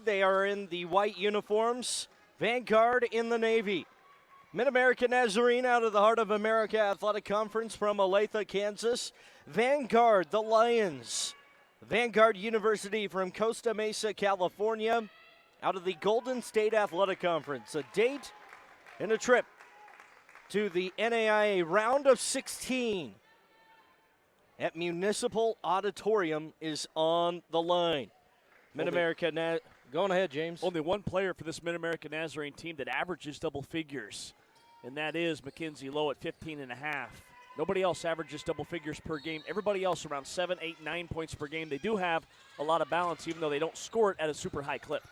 They are in the white uniforms. Vanguard in the navy. Mid-America Nazarene out of the Heart of America Athletic Conference from Olathe, Kansas. Vanguard, the Lions. Vanguard University from Costa Mesa, California, out of the Golden State Athletic Conference. A date and a trip to the NAIA Round of 16 at Municipal Auditorium is on the line. Mid-America, going ahead, James. Only one player for this Mid-America Nazarene team that averages double figures, and that is Mackenzie Lowe at 15.5. Nobody else averages double figures per game. Everybody else around 7, 8, 9 points per game. They do have a lot of balance, even though they don't score it at a super high clip.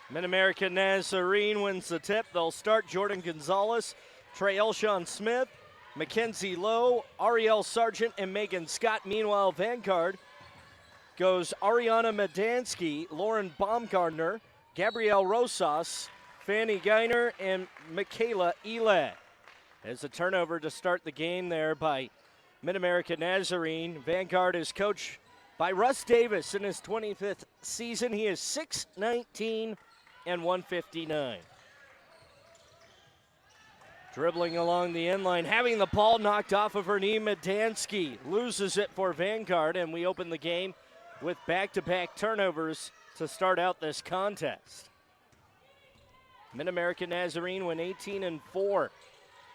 Mid-America Nazarene wins the tip. They'll start Jordan Gonzalez, Trey Elshon Smith, Mackenzie Lowe, Ariel Sargent, and Megan Scott. Meanwhile, Vanguard goes Ariana Medansky, Lauren Baumgartner, Gabriella Rosas, Fanny Geiner, and Michaela Elad. As a turnover to start the game there by Mid-America Nazarene. Vanguard is coached by Russ Davis in his 25th season. He is 6'19" and 159. Dribbling along the end line, having the ball knocked off of her knee, Medansky loses it for Vanguard, and we open the game with back-to-back turnovers to start out this contest. Mid-America Nazarene went 18-4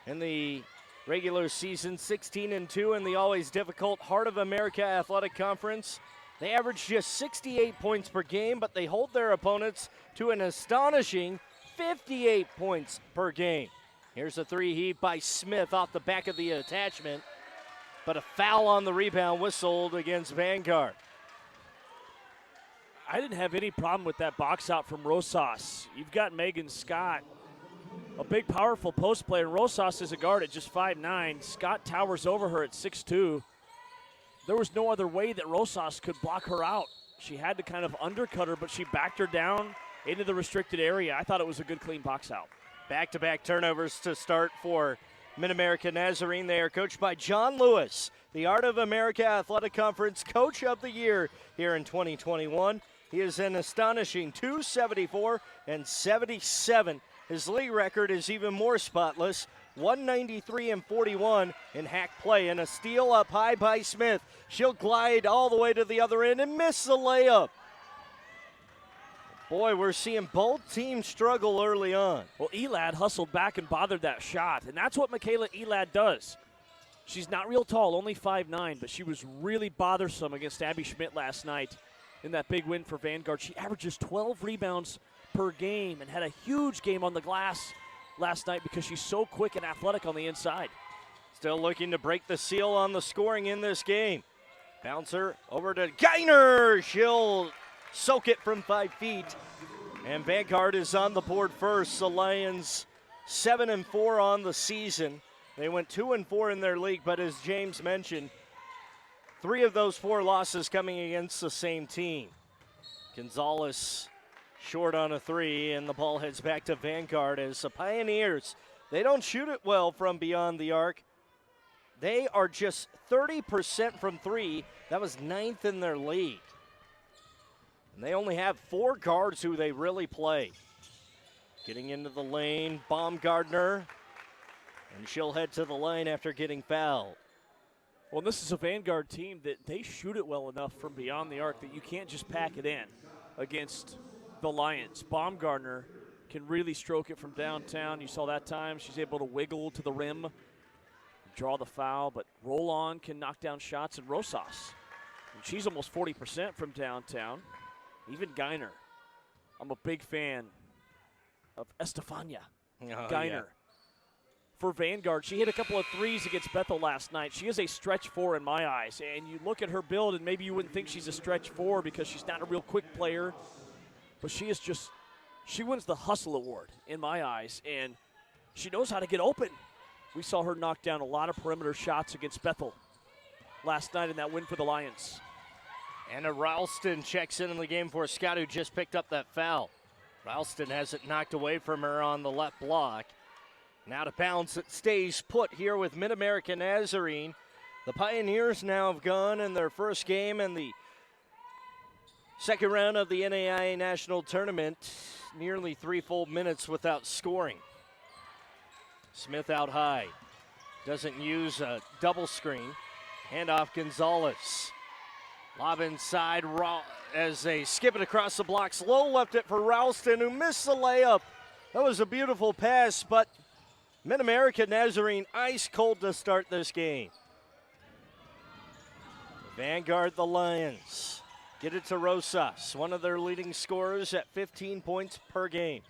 in the regular season, 16-2 in the always difficult Heart of America Athletic Conference. They average just 68 points per game, but they hold their opponents to an astonishing 58 points per game. Here's a three heat by Smith off the back of the attachment, but a foul on the rebound whistled against Vanguard. I didn't have any problem with that box out from Rosas. You've got Megan Scott, a big, powerful post player. Rosas is a guard at just 5'9". Scott towers over her at 6'2". There was no other way that Rosas could block her out. She had to kind of undercut her, but she backed her down into the restricted area. I thought it was a good, clean box out. Back-to-back turnovers to start for Mid-America Nazarene. They are coached by John Lewis, the Art of America Athletic Conference Coach of the Year here in 2021. He is an astonishing 274 and 77. His league record is even more spotless, 193 and 41 in hack play, and a steal up high by Smith. She'll glide all the way to the other end and miss the layup. Boy, we're seeing both teams struggle early on. Well, Elad hustled back and bothered that shot, and that's what Michaela Elad does. She's not real tall, only 5'9", but she was really bothersome against Abby Schmidt last night in that big win for Vanguard. She averages 12 rebounds per game and had a huge game on the glass last night because she's so quick and athletic on the inside. Still looking to break the seal on the scoring in this game. Bouncer over to Geiner. She'll soak it from 5 feet. And Vanguard is on the board first. The Lions 7-4 on the season. They went 2-4 in their league, but as James mentioned, 3 of those 4 losses coming against the same team. Gonzalez short on a 3, and the ball heads back to Vanguard as the Pioneers, they don't shoot it well from beyond the arc. They are just 30% from 3. That was 9th in their league. And they only have 4 guards who they really play. Getting into the lane, Baumgartner, and she'll head to the line after getting fouled. Well, this is a Vanguard team that they shoot it well enough from beyond the arc that you can't just pack it in against the Lions. Baumgartner can really stroke it from downtown. You saw that time. She's able to wiggle to the rim, draw the foul, but Roll On can knock down shots, and Rosas. And she's almost 40% from downtown. Even Geiner. I'm a big fan of Estefania Geiner. Yeah. For Vanguard, she hit a couple of threes against Bethel last night. She is a stretch 4 in my eyes, and you look at her build, and maybe you wouldn't think she's a stretch 4 because she's not a real quick player, but she is just, she wins the hustle award in my eyes, and she knows how to get open. We saw her knock down a lot of perimeter shots against Bethel last night in that win for the Lions. Anna Ralston checks in the game for Scott, who just picked up that foul. Ralston has it knocked away from her on the left block. Now to bounce, it stays put here with Mid-America Nazarene. The Pioneers now have gone in their first game, and the Second round of the NAIA National Tournament, nearly 3 full minutes without scoring. Smith out high, doesn't use a double screen. Handoff Gonzalez. Lob inside as they skip it across the blocks. Low left it for Ralston, who missed the layup. That was a beautiful pass, but Mid-America Nazarene ice cold to start this game. Vanguard, the Lions, get it to Rosas, one of their leading scorers at 15 points per game.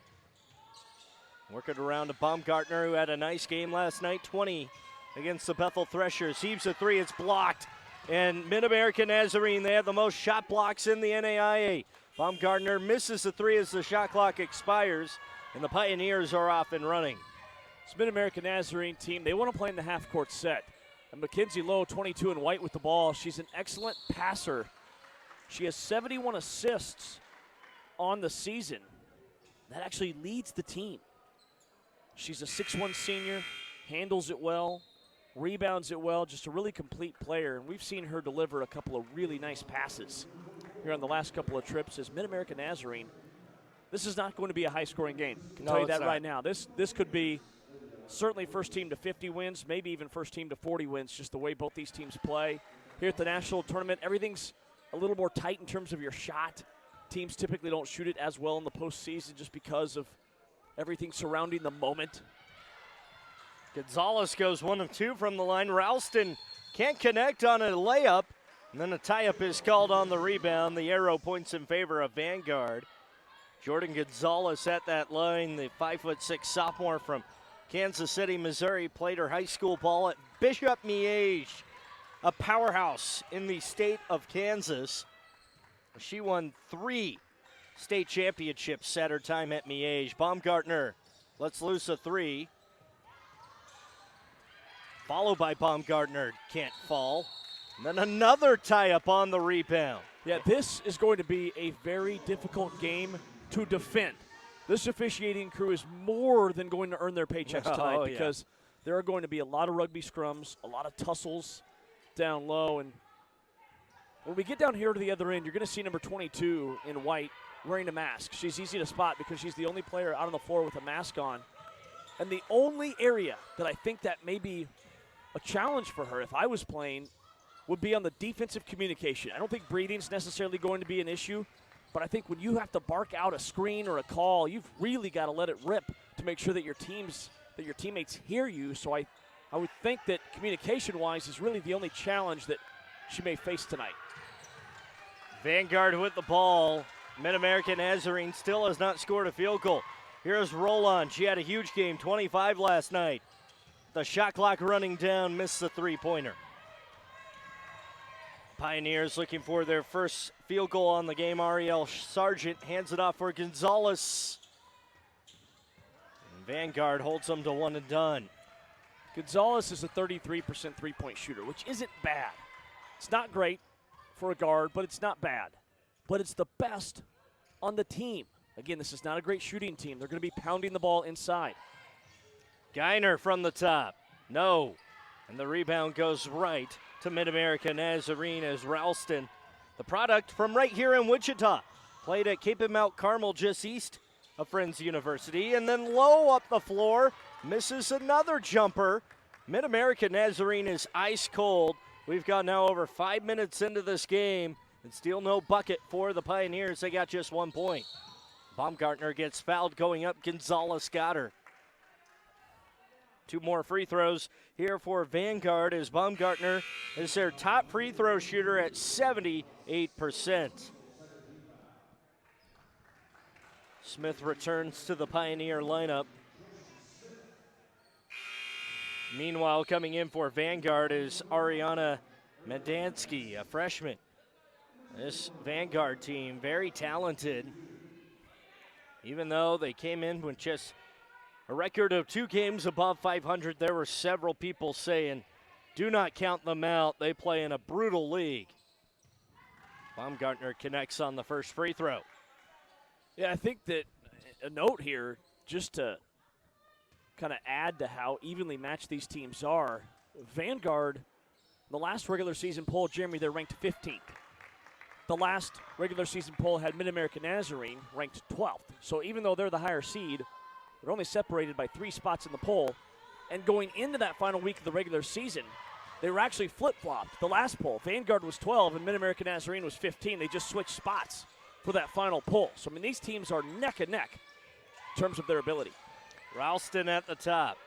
Work it around to Baumgartner, who had a nice game last night, 20 against the Bethel Threshers. Heaves a three, it's blocked. And Mid-America Nazarene, they have the most shot blocks in the NAIA. Baumgartner misses the three as the shot clock expires, and the Pioneers are off and running. This Mid-America Nazarene team, they want to play in the half-court set. And Mackenzie Lowe, 22 and white with the ball. She's an excellent passer. She has 71 assists on the season. That actually leads the team. She's a 6'1 senior, handles it well, rebounds it well, just a really complete player. And we've seen her deliver a couple of really nice passes here on the last couple of trips as Mid-America Nazarene. This is not going to be a high-scoring game. I can tell you that right now. This could be certainly first team to 50 wins, maybe even first team to 40 wins, just the way both these teams play. Here at the national tournament, everything's a little more tight in terms of your shot. Teams typically don't shoot it as well in the postseason just because of everything surrounding the moment. Gonzalez goes 1 of 2 from the line. Ralston can't connect on a layup, and then a tie-up is called on the rebound. The arrow points in favor of Vanguard. Jordan Gonzalez at that line, the 5'6" sophomore from Kansas City, Missouri, played her high school ball at Bishop Miege, a powerhouse in the state of Kansas. She won 3 state championships at her time at Miege. Baumgartner lets loose a three. Followed by Baumgartner, can't fall. And then another tie-up on the rebound. Yeah, this is going to be a very difficult game to defend. This officiating crew is more than going to earn their paychecks tonight because there are going to be a lot of rugby scrums, a lot of tussles down low. And when we get down here to the other end, you're going to see number 22 in white wearing a mask. She's easy to spot because she's the only player out on the floor with a mask on. And the only area that I think that may be a challenge for her, if I was playing, would be on the defensive communication. I don't think breathing's necessarily going to be an issue, but I think when you have to bark out a screen or a call, you've really got to let it rip to make sure that your teammates hear you. So I would think that communication-wise is really the only challenge that she may face tonight. Vanguard with the ball. Mid-America Nazarene still has not scored a field goal. Here's Roland. She had a huge game, 25 last night. The shot clock running down, missed the three-pointer. Pioneers looking for their first field goal on the game. Ariel Sargent hands it off for Gonzalez. And Vanguard holds them to 1 and done. Gonzalez is a 33% three-point shooter, which isn't bad. It's not great for a guard, but it's not bad. But it's the best on the team. Again, this is not a great shooting team. They're going to be pounding the ball inside. Geiner from the top. No. And the rebound goes right to Mid-America Nazarene as Ralston, the product from right here in Wichita, played at Cape and Mount Carmel just east of Friends University, and then low up the floor, misses another jumper. Mid-America Nazarene is ice cold. We've got now over 5 minutes into this game, and still no bucket for the Pioneers. They got just 1 point. Baumgartner gets fouled going up. Gonzalez got her. 2 more free throws here for Vanguard as Baumgartner is their top free throw shooter at 78%. Smith returns to the Pioneer lineup. Meanwhile, coming in for Vanguard is Ariana Medansky, a freshman. This Vanguard team, very talented. Even though they came in with just a record of 2 games above 500, there were several people saying, do not count them out. They play in a brutal league. Baumgartner connects on the first free throw. Yeah, I think that a note here, just to kind of add to how evenly matched these teams are, Vanguard, the last regular season poll, Jeremy, they're ranked 15th. the last regular season poll had Mid-America Nazarene ranked 12th. So even though they're the higher seed, they're only separated by 3 spots in the poll. And going into that final week of the regular season, they were actually flip-flopped. The last poll, Vanguard was 12 and Mid-America Nazarene was 15. They just switched spots for that final poll. So, I mean, these teams are neck and neck in terms of their ability. Ralston at the top.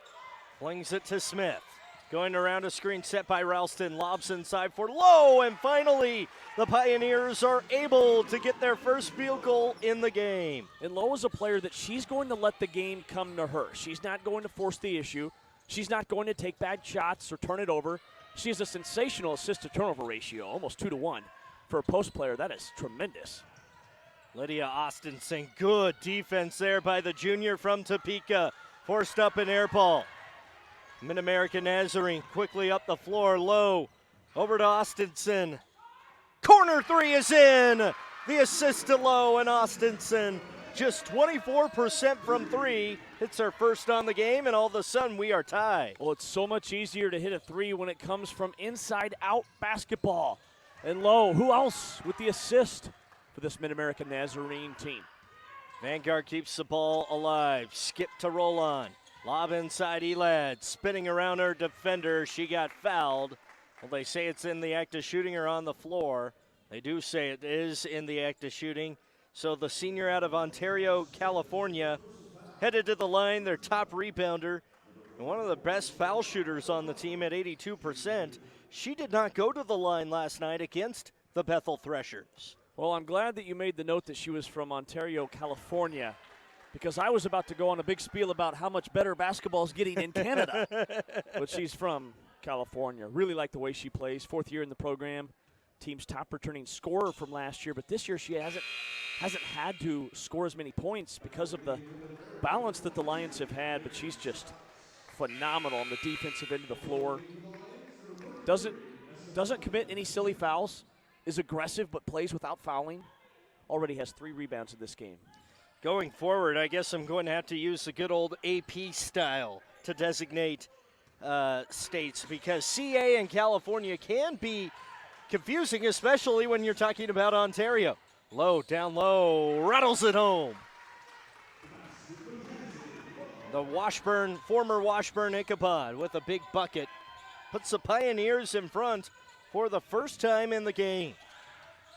Flings it to Smith. Going around a screen set by Ralston. Lobs inside for Lowe. And finally, the Pioneers are able to get their first field goal in the game. And Lowe is a player that she's going to let the game come to her. She's not going to force the issue. She's not going to take bad shots or turn it over. She has a sensational assist-to-turnover ratio, almost 2-1. For a post player, that is tremendous. Lydia Austinson, good defense there by the junior from Topeka. Forced up an air ball. Mid-America Nazarene quickly up the floor, low. Over to Austinson. Corner 3 is in. The assist to Lowe, and Austinson just 24% from 3. Hits her first on the game, and all of a sudden we are tied. Well, it's so much easier to hit a 3 when it comes from inside-out basketball. And Lowe, who else with the assist for this Mid-America Nazarene team? Vanguard keeps the ball alive. Skip to roll on. Lob inside Elad. Spinning around her defender. She got fouled. Well, they say it's in the act of shooting her on the floor. They do say it is in the act of shooting. So the senior out of Ontario, California, headed to the line, their top rebounder, and one of the best foul shooters on the team at 82%. She did not go to the line last night against the Bethel Threshers. Well, I'm glad that you made the note that she was from Ontario, California, because I was about to go on a big spiel about how much better basketball is getting in Canada. But she's from California. Really like the way she plays. 4th year in the program. Team's top returning scorer from last year, but this year she hasn't had to score as many points because of the balance that the Lions have had, but she's just phenomenal on the defensive end of the floor. Doesn't commit any silly fouls, is aggressive but plays without fouling. Already has 3 rebounds in this game. Going forward, I guess I'm going to have to use the good old AP style to designate states, because CA and California can be confusing, especially when you're talking about Ontario. Low, down low, rattles it home. The former Washburn Ichabod with a big bucket puts the Pioneers in front for the first time in the game.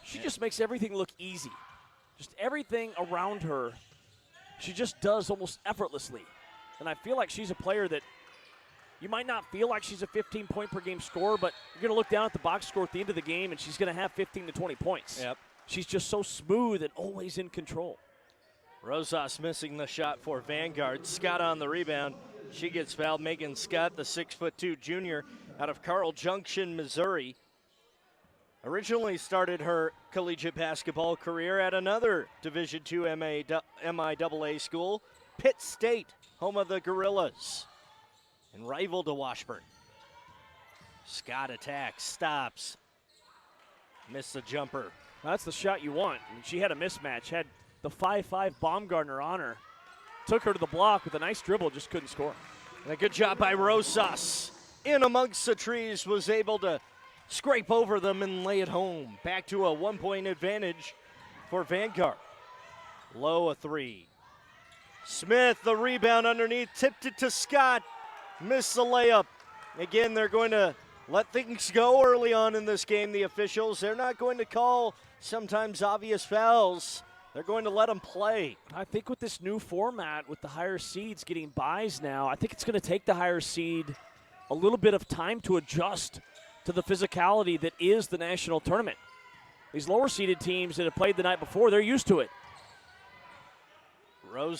She just makes everything look easy. Just everything around her, she just does almost effortlessly. And I feel like she's a player that you might not feel like she's a 15-point-per-game scorer, but you're going to look down at the box score at the end of the game, and she's going to have 15 to 20 points. Yep. She's just so smooth and always in control. Rosas missing the shot for Vanguard. Scott on the rebound. She gets fouled. Megan Scott, the 6'2" junior out of Carl Junction, Missouri. Originally started her collegiate basketball career at another Division II MIAA school, Pitt State, home of the Gorillas, and rival to Washburn. Scott attacks, stops, missed the jumper. That's the shot you want. I mean, she had a mismatch, had the 5'5" Baumgartner on her, took her to the block with a nice dribble, just couldn't score. And a good job by Rosas. In amongst the trees, was able to scrape over them and lay it home. Back to a 1-point advantage for Vanguard. Low a 3. Smith, the rebound underneath, tipped it to Scott. Missed the layup. Again, they're going to let things go early on in this game, the officials. They're not going to call sometimes obvious fouls. They're going to let them play. I think with this new format, with the higher seeds getting buys now, I think it's going to take the higher seed a little bit of time to adjust to the physicality that is the national tournament. These lower-seeded teams that have played the night before, they're used to it. Roll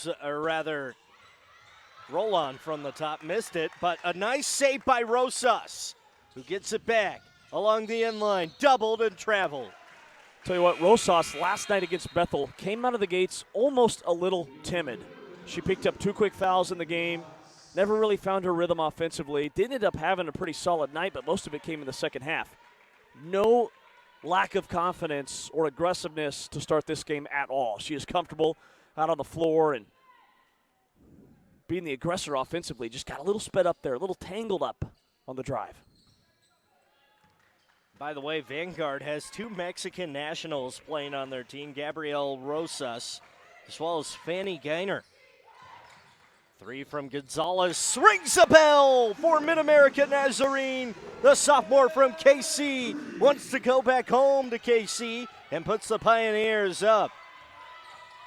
on from the top, missed it, but a nice save by Rosas, who gets it back along the end line, doubled and traveled. Tell you what, Rosas last night against Bethel came out of the gates almost a little timid. She picked up 2 quick fouls in the game, never really found her rhythm offensively. Did end up having a pretty solid night, but most of it came in the second half. No lack of confidence or aggressiveness to start this game at all. She is comfortable out on the floor and being the aggressor offensively. Just got a little sped up there, a little tangled up on the drive. By the way, Vanguard has 2 Mexican nationals playing on their team, Gabriella Rosas, as well as Fanny Geiner. 3 from Gonzalez, rings a bell for Mid-America Nazarene. The sophomore from KC wants to go back home to KC and puts the Pioneers up.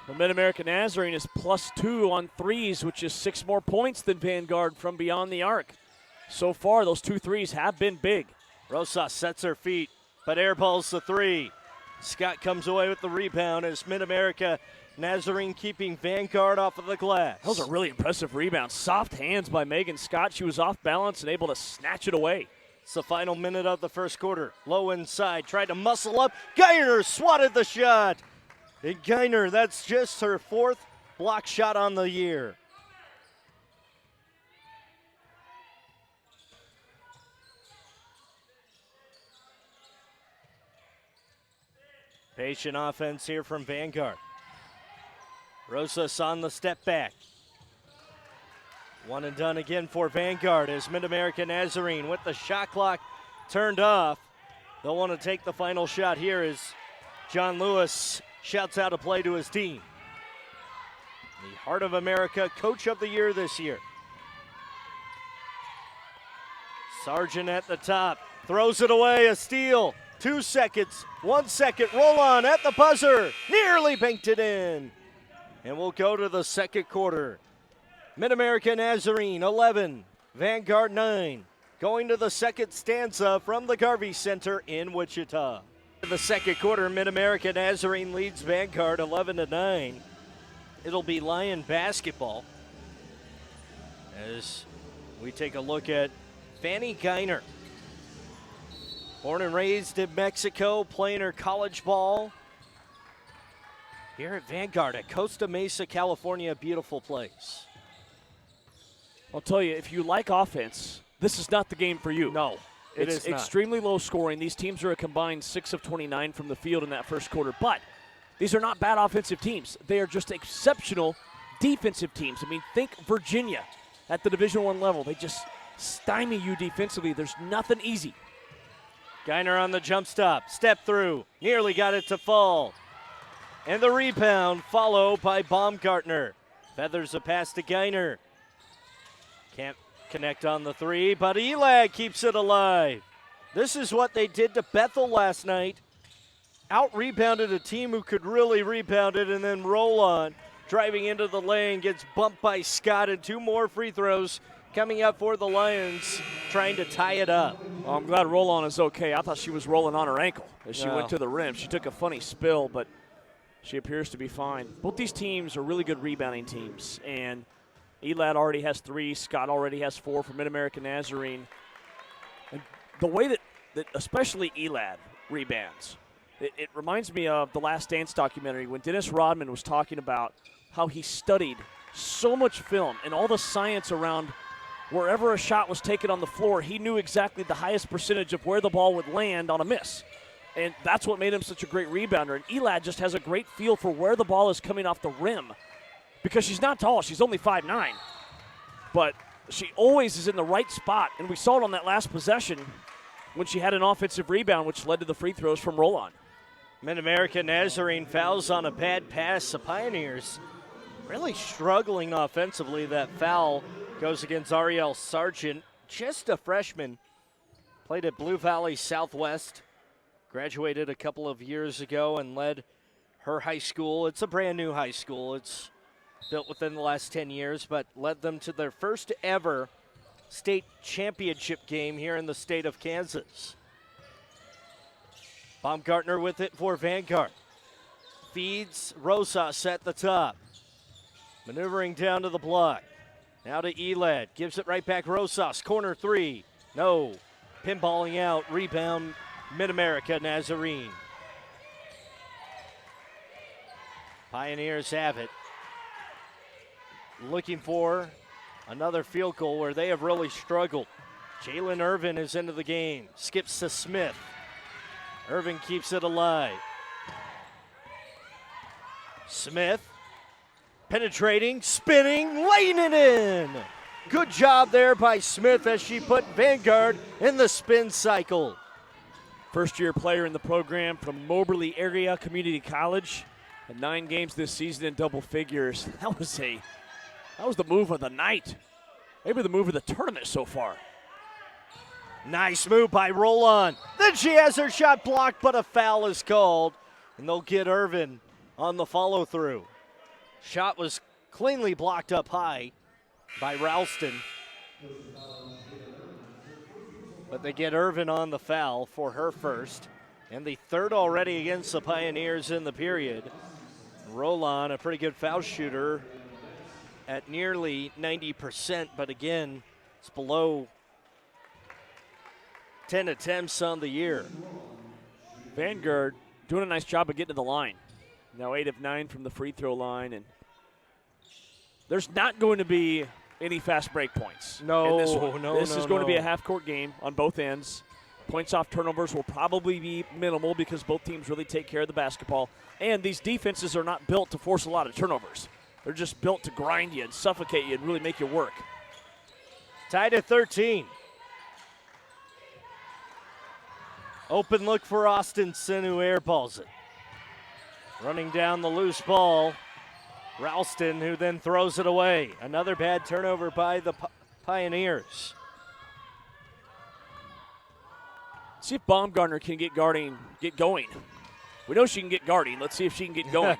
The Mid-America Nazarene is +2 on threes, which is 6 more points than Vanguard from beyond the arc. So far, those 2 threes have been big. Rosas sets her feet, but airballs the 3. Scott comes away with the rebound as Mid-America Nazarene keeping Vanguard off of the glass. Those are really impressive rebounds. Soft hands by Megan Scott. She was off balance and able to snatch it away. It's the final minute of the first quarter. Low inside, tried to muscle up. Geiner swatted the shot. And Geiner, that's just her 4th block shot on the year. Patient offense here from Vanguard. Rosas on the step back. 1 and done again for Vanguard as Mid-America Nazarene with the shot clock turned off. They'll want to take the final shot here as John Lewis shouts out a play to his team. The Heart of America Coach of the Year this year. Sargent at the top, throws it away, a steal. 2 seconds, 1 second, roll on at the buzzer, nearly banked it in. And we'll go to the second quarter. Mid-America Nazarene 11, Vanguard 9. Going to the second stanza from the Garvey Center in Wichita. In the second quarter, Mid-America Nazarene leads Vanguard 11-9. It'll be Lion basketball as we take a look at Fanny Geiner. Born and raised in Mexico, playing her college ball here at Vanguard at Costa Mesa, California, a beautiful place. I'll tell you, if you like offense, this is not the game for you. No, it is it's not. Extremely low scoring. These teams are a combined 6 of 29 from the field in that first quarter. But these are not bad offensive teams. They are just exceptional defensive teams. I mean, think Virginia at the Division I level. They just stymie you defensively. There's nothing easy. Geiner on the jump stop, step through, nearly got it to fall. And the rebound followed by Baumgartner. Feathers a pass to Geiner. Can't connect on the 3, but Elad keeps it alive. This is what they did to Bethel last night. Out-rebounded a team who could really rebound it and then roll on. Driving into the lane, gets bumped by Scott, and 2 more free throws coming up for the Lions, trying to tie it up. Well, I'm glad roll-on is okay. I thought she was rolling on her ankle as she went to the rim. She took a funny spill, but she appears to be fine. Both these teams are really good rebounding teams, and Elad already has 3. Scott already has 4 for Mid-America Nazarene. And the way that especially Elad rebounds, it reminds me of the Last Dance documentary when Dennis Rodman was talking about how he studied so much film and all the science around wherever a shot was taken on the floor. He knew exactly the highest percentage of where the ball would land on a miss. And that's what made him such a great rebounder. And Elad just has a great feel for where the ball is coming off the rim because she's not tall. She's only 5'9". But she always is in the right spot. And we saw it on that last possession when she had an offensive rebound, which led to the free throws from roll-on. Mid-America Nazarene fouls on a bad pass. The Pioneers really struggling offensively. That foul goes against Ariel Sargent, just a freshman. Played at Blue Valley Southwest. Graduated a couple of years ago and led her high school. It's a brand new high school. It's built within the last 10 years, but led them to their first ever state championship game here in the state of Kansas. Baumgartner with it for Vanguard. Feeds Rosas at the top. Maneuvering down to the block. Now to Elad. Gives it right back Rosas. Corner 3. No. Pinballing out. Rebound Mid-America Nazarene. Pioneers have it. Looking for another field goal where they have really struggled. Jalen Irvin is into the game. Skips to Smith. Irvin keeps it alive. Smith penetrating, spinning, laying it in. Good job there by Smith as she put Vanguard in the spin cycle. First-year player in the program from Moberly Area Community College. And 9 games this season in double figures. That was the move of the night. Maybe the move of the tournament so far. Nice move by Roland. Then she has her shot blocked, but a foul is called. And they'll get Irvin on the follow-through. Shot was cleanly blocked up high by Ralston. But they get Irvin on the foul for her first. And the third already against the Pioneers in the period. Roland, a pretty good foul shooter at nearly 90%, but again, it's below 10 attempts on the year. Vanguard doing a nice job of getting to the line. Now 8 of 9 from the free throw line, and there's not going to be any fast break points. No, this is going to be a half-court game on both ends. Points off turnovers will probably be minimal because both teams really take care of the basketball. And these defenses are not built to force a lot of turnovers. They're just built to grind you and suffocate you and really make you work. Tied at 13. Open look for Austinson, who airballs it. Running down the loose ball, Ralston, who then throws it away. Another bad turnover by the Pioneers. See if Baumgartner can get going. We know she can get guarding. Let's see if she can get going.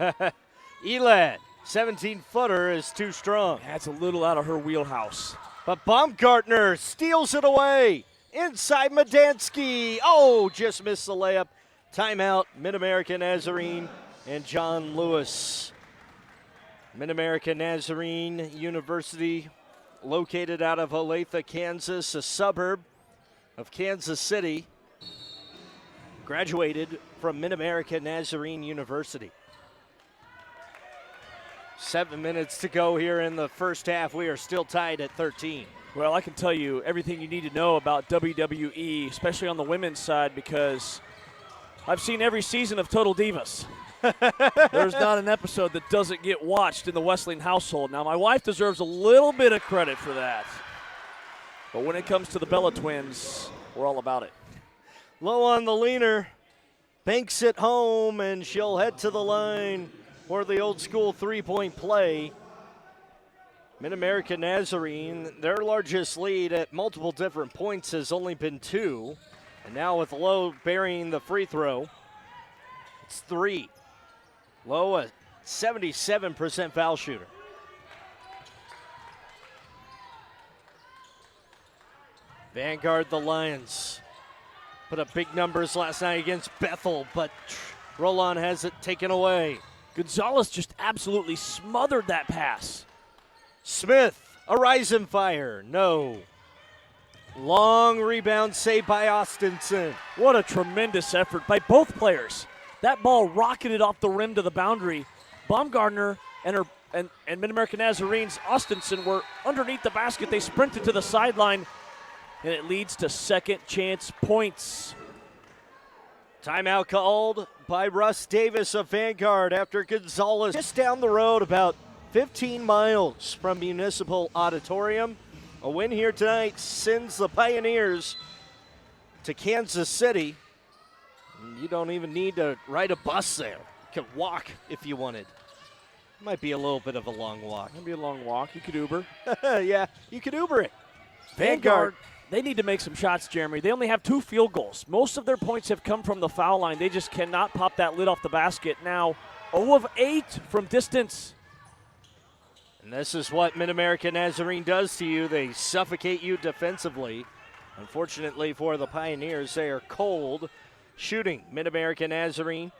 Elad, 17-footer, is too strong. That's a little out of her wheelhouse. But Baumgartner steals it away. Inside Medansky. Oh, just missed the layup. Timeout, Mid-America Nazarene and John Lewis. Mid-America Nazarene University, located out of Olathe, Kansas, a suburb of Kansas City. Graduated from Mid-America Nazarene University. 7 minutes to go here in the first half. We are still tied at 13. Well, I can tell you everything you need to know about WWE, especially on the women's side, because I've seen every season of Total Divas. There's not an episode that doesn't get watched in the Wesleyan household. Now, my wife deserves a little bit of credit for that. But when it comes to the Bella Twins, we're all about it. Low on the leaner, banks it home, and she'll head to the line for the old school three-point play. Mid-America Nazarene, their largest lead at multiple different points has only been 2. And now with Lowe burying the free throw, it's 3. Lowe, a 77% foul shooter. Vanguard, the Lions, put up big numbers last night against Bethel, but Roland has it taken away. Gonzalez just absolutely smothered that pass. Smith, a rise and fire, no. Long rebound saved by Austinson. What a tremendous effort by both players. That ball rocketed off the rim to the boundary. Baumgartner and Mid-America Nazarene's Austinson were underneath the basket. They sprinted to the sideline, and it leads to second chance points. Timeout called by Russ Davis of Vanguard after Gonzalez just down the road about 15 miles from Municipal Auditorium. A win here tonight sends the Pioneers to Kansas City. You don't even need to ride a bus there. You could walk if you wanted. Might be a little bit of a long walk. Might be a long walk. You could Uber. Yeah, you could Uber it. Vanguard, they need to make some shots, Jeremy. They only have 2 field goals. Most of their points have come from the foul line. They just cannot pop that lid off the basket. Now, 0 of 8 from distance. And this is what Mid-America Nazarene does to you. They suffocate you defensively. Unfortunately for the Pioneers, they are cold shooting. Mid-America Nazarene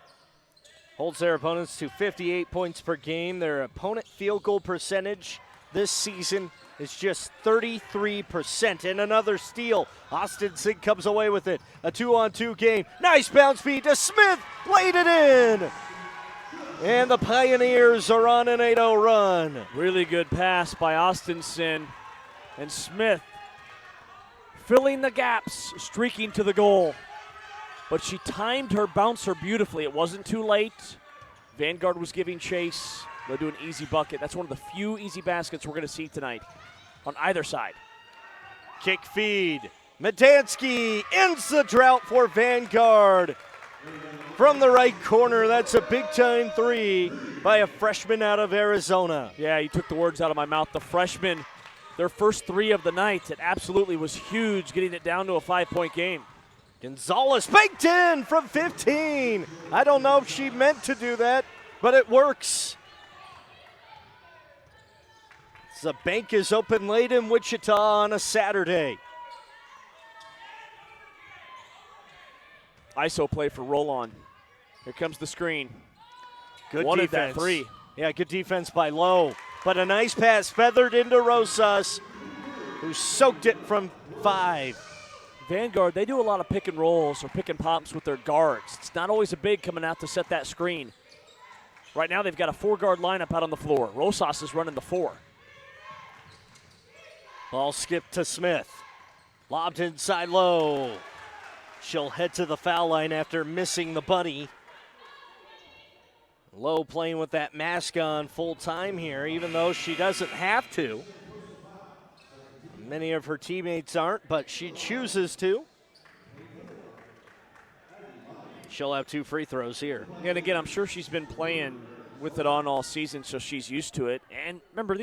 holds their opponents to 58 points per game. Their opponent field goal percentage this season is just 33%. And another steal. Austinson comes away with it. A 2-on-2 game. Nice bounce feed to Smith. Laid it in. And the Pioneers are on an 8-0 run. Really good pass by Austinson. And Smith filling the gaps, streaking to the goal. But she timed her bouncer beautifully. It wasn't too late. Vanguard was giving chase. They'll do an easy bucket. That's one of the few easy baskets we're going to see tonight on either side. Kick feed. Medansky ends the drought for Vanguard. From the right corner, that's a big-time three by a freshman out of Arizona. Yeah, you took the words out of my mouth. The freshman, their first three of the night, it absolutely was huge, getting it down to a 5-point game. Gonzalez baked in from 15. I don't know if she meant to do that, but it works. The bank is open late in Wichita on a Saturday. ISO play for roll-on. Here comes the screen. Good Wanted defense. that three. Yeah, good defense by Lowe. But a nice pass feathered into Rosas, who soaked it from 5. Vanguard, they do a lot of pick and rolls or pick and pops with their guards. It's not always a big coming out to set that screen. Right now they've got a 4-guard lineup out on the floor. Rosas is running the 4. Ball skipped to Smith. Lobbed inside Lowe. She'll head to the foul line after missing the bunny. Lowe playing with that mask on full time here, even though she doesn't have to. Many of her teammates aren't, but she chooses to. She'll have 2 free throws here. And again, I'm sure she's been playing with it on all season, so she's used to it. And remember,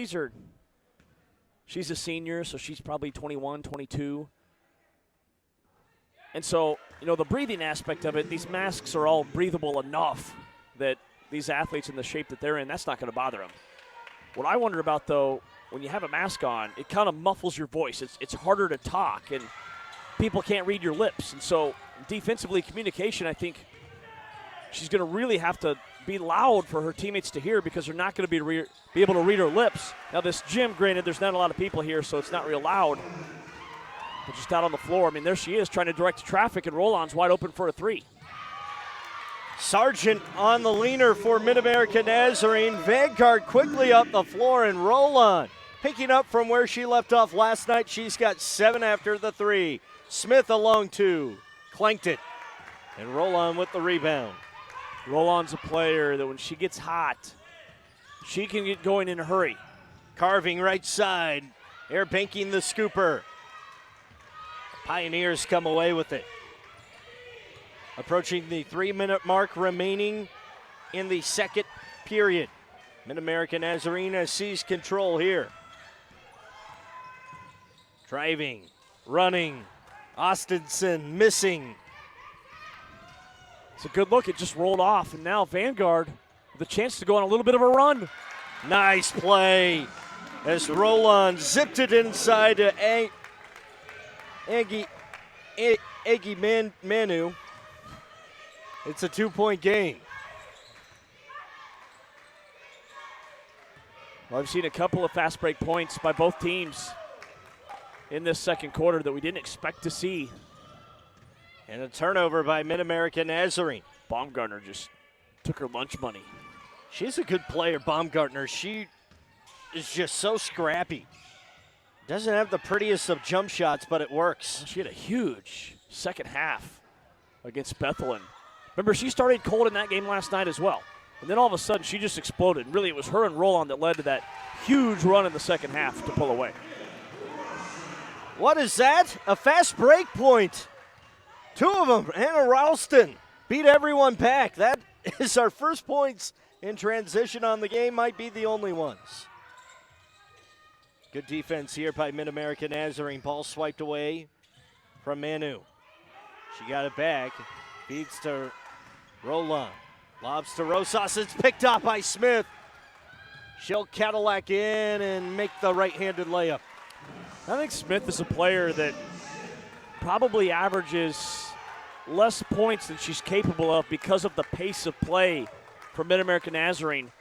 she's a senior, so she's probably 21, 22. And so, the breathing aspect of it, these masks are all breathable enough that these athletes in the shape that they're in, that's not going to bother them. What I wonder about, though, when you have a mask on, it kind of muffles your voice. It's harder to talk, and people can't read your lips. And so defensively, communication, I think she's going to really have to be loud for her teammates to hear because they're not going to be able to read her lips. Now, this gym, granted, there's not a lot of people here, so it's not real loud. But just out on the floor, there she is trying to direct traffic, and Roll-On's wide open for a 3. Sargent on the leaner for Mid-America Nazarene. Vanguard quickly up the floor, and Roll-On picking up from where she left off last night. She's got 7 after the 3. Smith along 2. Clanked it. And Roll-On with the rebound. Roll-On's a player that when she gets hot, she can get going in a hurry. Carving right side. Air banking the scooper. Pioneers come away with it. Approaching the 3-minute mark remaining in the second period. Mid-America Nazarene has seized control here. Driving, running, Austinson missing. It's a good look. It just rolled off, and now Vanguard with a chance to go on a little bit of a run. Nice play as Roll-On zipped it inside to MNU. It's a 2-point game. Well, I've seen a couple of fast break points by both teams in this second quarter that we didn't expect to see. And a turnover by Mid-America Nazarene. Baumgartner just took her lunch money. She's a good player, Baumgartner. She is just so scrappy. Doesn't have the prettiest of jump shots, but it works. She had a huge second half against Bethlehem. Remember, she started cold in that game last night as well. And then all of a sudden, she just exploded. And really, it was her and Roll-On that led to that huge run in the second half to pull away. What is that? A fast break point. 2 of them. Hannah Ralston beat everyone back. That is our first points in transition on the game. Might be the only ones. Good defense here by Mid-America Nazarene. Ball swiped away from MNU. She got it back. Feeds to Roll-On. Lobs to Rosas. It's picked up by Smith. She'll Cadillac in and make the right-handed layup. I think Smith is a player that probably averages less points than she's capable of because of the pace of play for Mid-America Nazarene.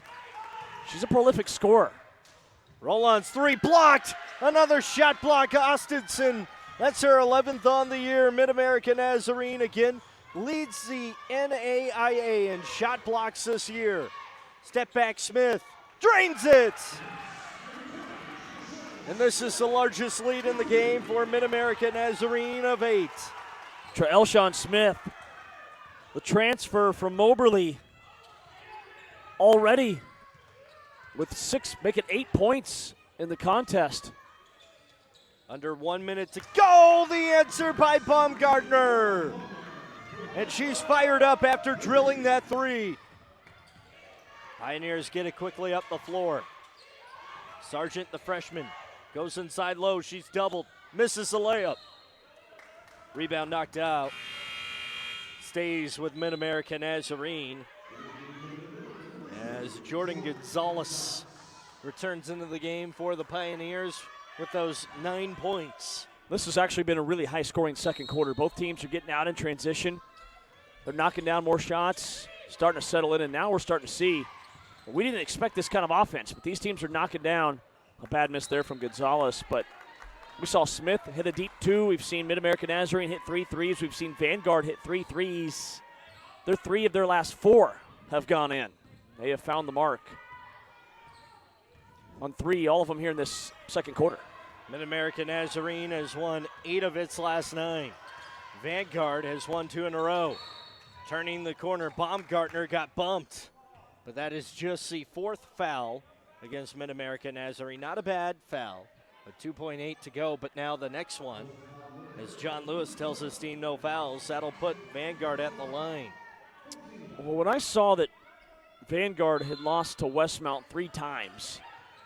She's a prolific scorer. Roll-On's 3 blocked. Another shot block. Austinson. That's her 11th on the year. Mid-America Nazarene again leads the NAIA in shot blocks this year. Step back Smith. Drains it. And this is the largest lead in the game for Mid-America Nazarene of 8. Elshon Smith, the transfer from Moberly, already with 6, making 8 points in the contest. Under 1 minute to go. The answer by Baumgartner. And she's fired up after drilling that three. Pioneers get it quickly up the floor. Sargent, the freshman, goes inside low. She's doubled. Misses the layup. Rebound knocked out. Stays with Mid-America Nazarene as Jordan Gonzalez returns into the game for the Pioneers with those 9 points. This has actually been a really high-scoring second quarter. Both teams are getting out in transition. They're knocking down more shots, starting to settle in, and now we're starting to see. We didn't expect this kind of offense, but these teams are knocking down. A bad miss there from Gonzalez, but we saw Smith hit a deep 2. We've seen Mid-America Nazarene hit 3 threes. We've seen Vanguard hit 3 threes. Their 3 of their last 4 have gone in. They have found the mark on 3, all of them here in this second quarter. Mid-America Nazarene has won 8 of its last 9. Vanguard has won 2 in a row. Turning the corner, Baumgartner got bumped, but that is just the 4th foul against Mid-America Nazarene. Not a bad foul. With 2.8 to go, but now the next one, as John Lewis tells his team no fouls, that'll put Vanguard at the line. Well, when I saw that Vanguard had lost to Westmount 3 times,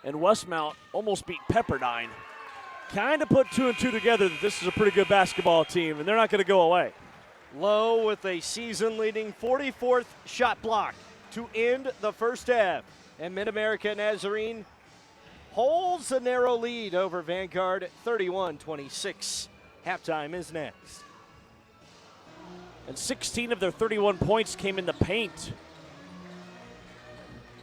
and Westmount almost beat Pepperdine, kind of put 2 and 2 together that this is a pretty good basketball team, and they're not going to go away. Lowe with a season-leading 44th shot block to end the first half, and Mid-America Nazarene holds a narrow lead over Vanguard, 31-26. Halftime is next. And 16 of their 31 points came in the paint.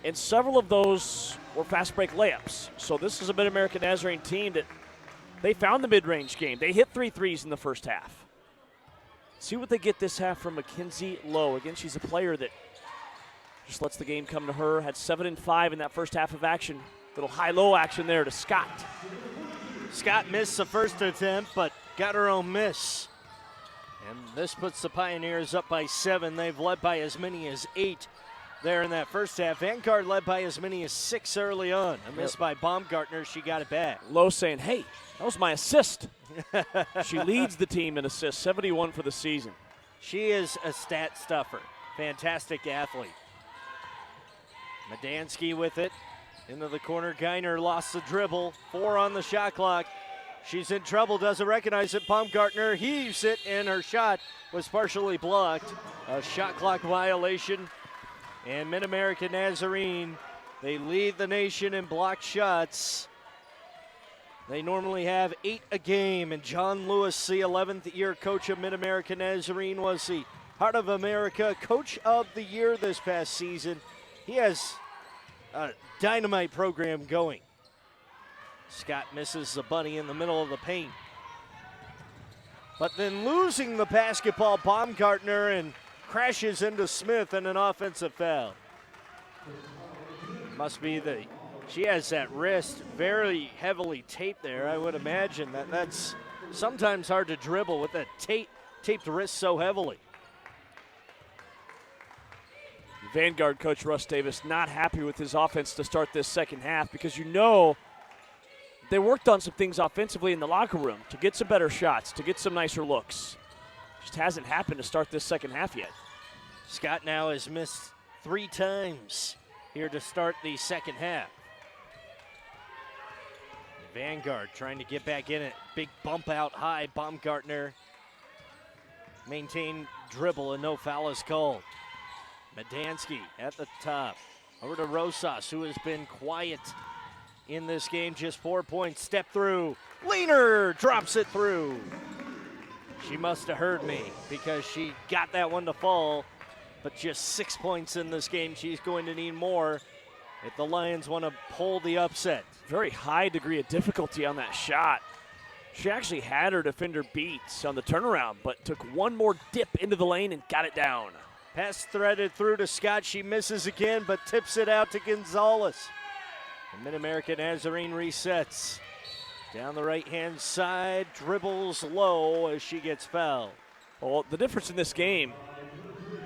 And several of those were fast break layups. So this is a Mid-America Nazarene team that they found the mid-range game. They hit 3 threes in the first half. See what they get this half from Mackenzie Lowe. Again, she's a player that just lets the game come to her. Had 7 and 5 in that first half of action. Little high-low action there to Scott. Scott missed the first attempt, but got her own miss. And this puts the Pioneers up by 7. They've led by as many as 8 there in that first half. Vanguard led by as many as 6 early on. A miss by Baumgartner. She got it back. Lowe saying, hey, that was my assist. She leads the team in assists, 71 for the season. She is a stat stuffer. Fantastic athlete. Madansky with it. Into the corner, Geiner lost the dribble. 4 on the shot clock. She's in trouble, doesn't recognize it. Baumgartner heaves it, and her shot was partially blocked. A shot clock violation. And Mid-America Nazarene, they lead the nation in blocked shots. They normally have 8 a game, and John Lewis, the 11th year coach of Mid-America Nazarene, was the Heart of America Coach of the Year this past season. He has a dynamite program going. Scott misses the bunny in the middle of the paint. But then losing the basketball, Baumgartner, and crashes into Smith in an offensive foul. Must be she has that wrist very heavily taped there. I would imagine that's sometimes hard to dribble with that taped wrist so heavily. Vanguard coach Russ Davis not happy with his offense to start this second half because they worked on some things offensively in the locker room to get some better shots, to get some nicer looks. Just hasn't happened to start this second half yet. Scott now has missed 3 times here to start the second half. Vanguard trying to get back in it. Big bump out high. Baumgartner maintain dribble and no foul is called. Madansky at the top. Over to Rosas, who has been quiet in this game. Just 4 points. Step through. Leaner drops it through. She must have heard me because she got that one to fall. But just 6 points in this game. She's going to need more if the Lions want to pull the upset. Very high degree of difficulty on that shot. She actually had her defender beat on the turnaround, but took one more dip into the lane and got it down. Pass threaded through to Scott. She misses again, but tips it out to Gonzalez. And Mid-America Nazarene resets. Down the right-hand side, dribbles low as she gets fouled. Well, the difference in this game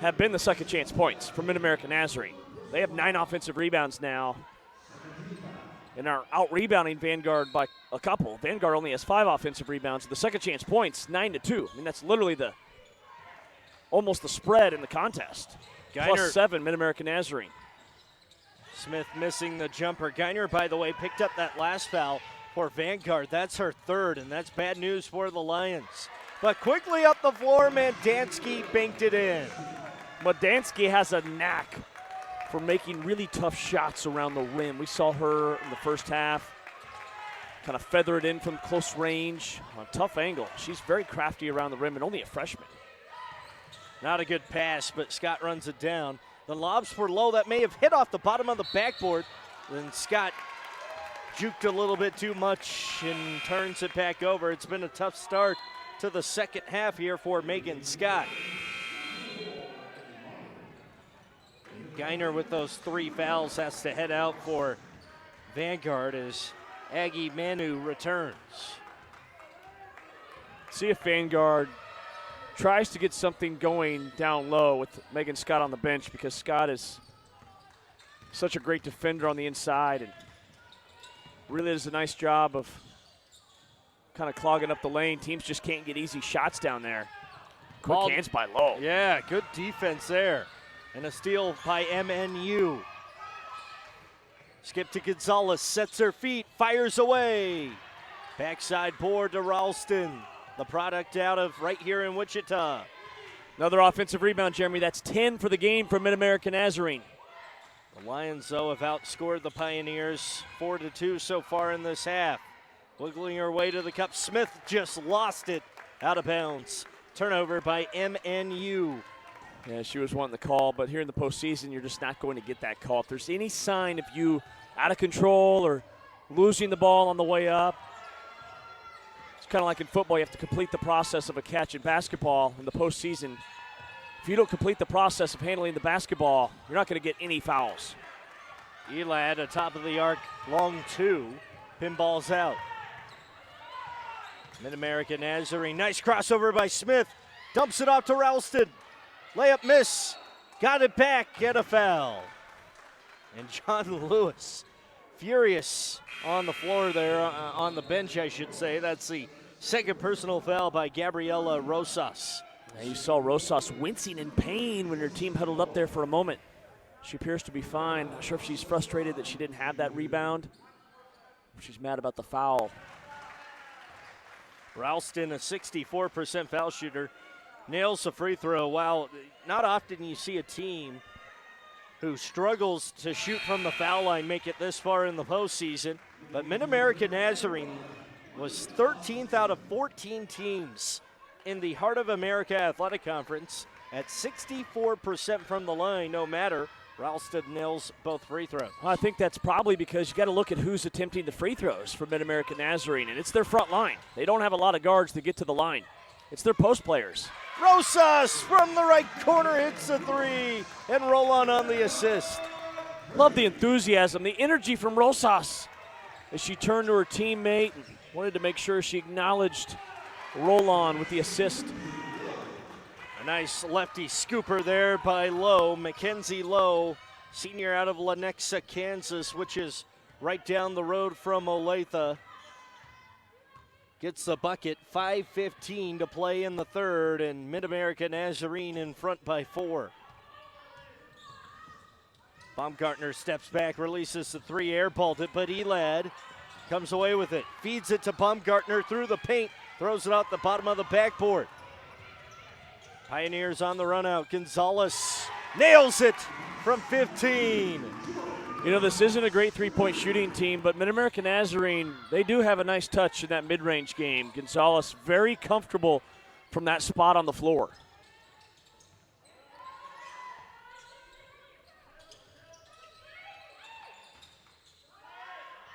have been the second chance points for Mid-America Nazarene. They have 9 offensive rebounds now. and are out-rebounding Vanguard by a couple. Vanguard only has 5 offensive rebounds. The second chance points, 9-2. I mean, that's literally almost the spread in the contest. Geiner, +7, Mid-American Nazarene. Smith missing the jumper. Geiner, by the way, picked up that last foul for Vanguard. That's her third, and that's bad news for the Lions. But quickly up the floor, Mandansky banked it in. Mandansky has a knack for making really tough shots around the rim. We saw her in the first half kind of feather it in from close range on a tough angle. She's very crafty around the rim and only a freshman. Not a good pass, but Scott runs it down. The lobs were low. That may have hit off the bottom of the backboard. Then Scott juked a little bit too much and turns it back over. It's been a tough start to the second half here for Megan Scott. Geiner with those 3 fouls has to head out for Vanguard as Aggie MNU returns. See if Vanguard tries to get something going down low with Megan Scott on the bench, because Scott is such a great defender on the inside and really does a nice job of kind of clogging up the lane. Teams just can't get easy shots down there. Quick hands by Lowe. Yeah, good defense there. And a steal by MNU. Skip to Gonzalez, sets her feet, fires away. Backside board to Ralston. The product out of right here in Wichita. Another offensive rebound, Jeremy. That's 10 for the game for Mid-American Nazarene. The Lions, though, have outscored the Pioneers 4-2 so far in this half. Wiggling her way to the cup. Smith just lost it out of bounds. Turnover by MNU. Yeah, she was wanting the call, but here in the postseason, you're just not going to get that call. If there's any sign of you out of control or losing the ball on the way up, it's kind of like in football. You have to complete the process of a catch. In basketball, in the postseason, if you don't complete the process of handling the basketball, you're not going to get any fouls. Elad atop of the arc, long 2. Pinballs out. Mid-American Nazarene, nice crossover by Smith. Dumps it off to Ralston. Layup miss. Got it back, get a foul. And John Lewis, furious on the floor there, on the bench, I should say. That's the second personal foul by Gabriella Rosas. Yeah, you saw Rosas wincing in pain when her team huddled up there for a moment. She appears to be fine. Not sure if she's frustrated that she didn't have that rebound. She's mad about the foul. Ralston, a 64% foul shooter, nails the free throw. Wow, not often you see a team who struggles to shoot from the foul line make it this far in the postseason. But Mid-American Nazarene was 13th out of 14 teams in the Heart of America Athletic Conference at 64% from the line, no matter. Ralston nails both free throws. Well, I think that's probably because you got to look at who's attempting the free throws for Mid-American Nazarene, and it's their front line. They don't have a lot of guards to get to the line. It's their post players. Rosas from the right corner hits a 3, and Roland on the assist. Love the enthusiasm, the energy from Rosas as she turned to her teammate and wanted to make sure she acknowledged Roland with the assist. A nice lefty scooper there by Lowe, Mackenzie Lowe, senior out of Lenexa, Kansas, which is right down the road from Olathe. Gets the bucket, 5:15 to play in the third, and Mid-American Nazarene in front by 4. Baumgartner steps back, releases the 3, airballed it, but Elad comes away with it. Feeds it to Baumgartner through the paint, throws it out the bottom of the backboard. Pioneers on the run out. Gonzalez nails it from 15. You know, this isn't a great three-point shooting team, but Mid-American Nazarene, they do have a nice touch in that mid-range game. Gonzalez very comfortable from that spot on the floor.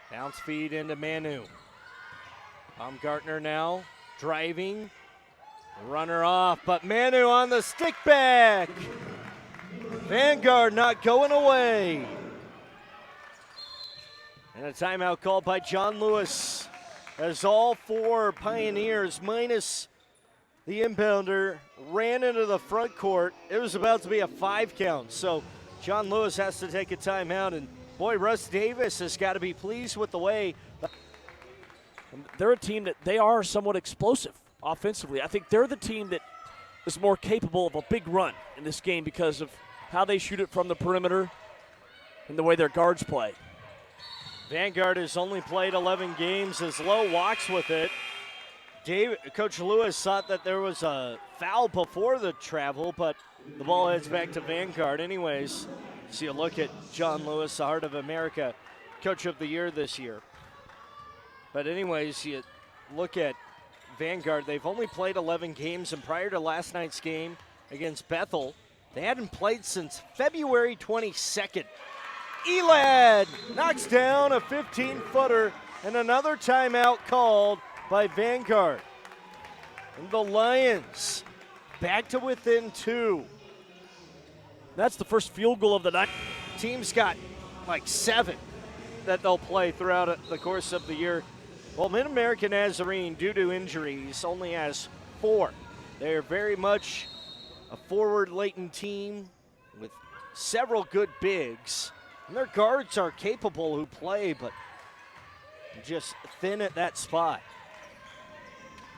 Bounce feed into Manu. Baumgartner now driving. Runner off, but Manu on the stick back. Vanguard not going away. And a timeout called by John Lewis as all 4 Pioneers minus the inbounder ran into the front court. It was about to be a 5 count, so John Lewis has to take a timeout and Boy, Russ Davis has got to be pleased with the way. They're a team that they are somewhat explosive offensively. I think they're the team that is more capable of a big run in this game because of how they shoot it from the perimeter and the way their guards play. Vanguard has only played 11 games as Lowe walks with it. Coach Lewis thought that there was a foul before the travel, but the ball heads back to Vanguard anyways. See a look at John Lewis, the Heart of America Coach of the Year this year. But anyways, you look at Vanguard, they've only played 11 games, and prior to last night's game against Bethel, they hadn't played since February 22nd. Elad knocks down a 15-footer, and another timeout called by Vanguard. And the Lions back to within 2. That's the first field goal of the night. Team's got like 7 that they'll play throughout the course of the year. Well, Mid-American Nazarene, due to injuries, only has 4. They're very much a forward-laden team with several good bigs. And their guards are capable who play, but just thin at that spot.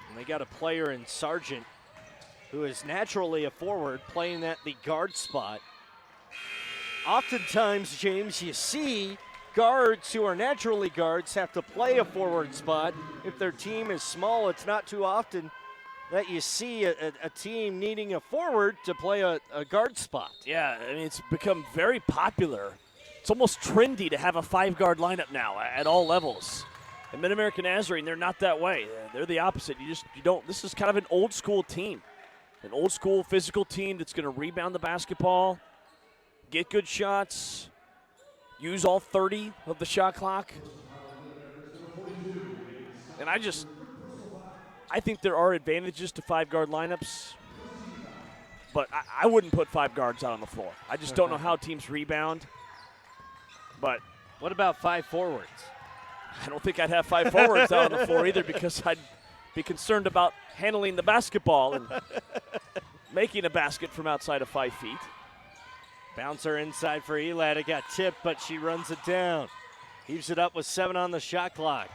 And they got a player in Sargent who is naturally a forward playing at the guard spot. Oftentimes, James, you see guards who are naturally guards have to play a forward spot. If their team is small, it's not too often that you see a team needing a forward to play a guard spot. Yeah, I mean, it's become very popular. It's almost trendy to have a 5-guard lineup now at all levels. And Mid-American Nazarene, they're not that way. They're the opposite. You don't. This is kind of an old school team, an old school physical team that's going to rebound the basketball, get good shots, use all 30 of the shot clock. And I think there are advantages to 5-guard lineups, but I wouldn't put 5 guards out on the floor. I just don't know how teams rebound. But what about 5 forwards? I don't think I'd have 5 forwards out on the floor either, because I'd be concerned about handling the basketball and making a basket from outside of 5 feet. Bouncer inside for Elad. It got tipped, but she runs it down. Heaves it up with 7 on the shot clock.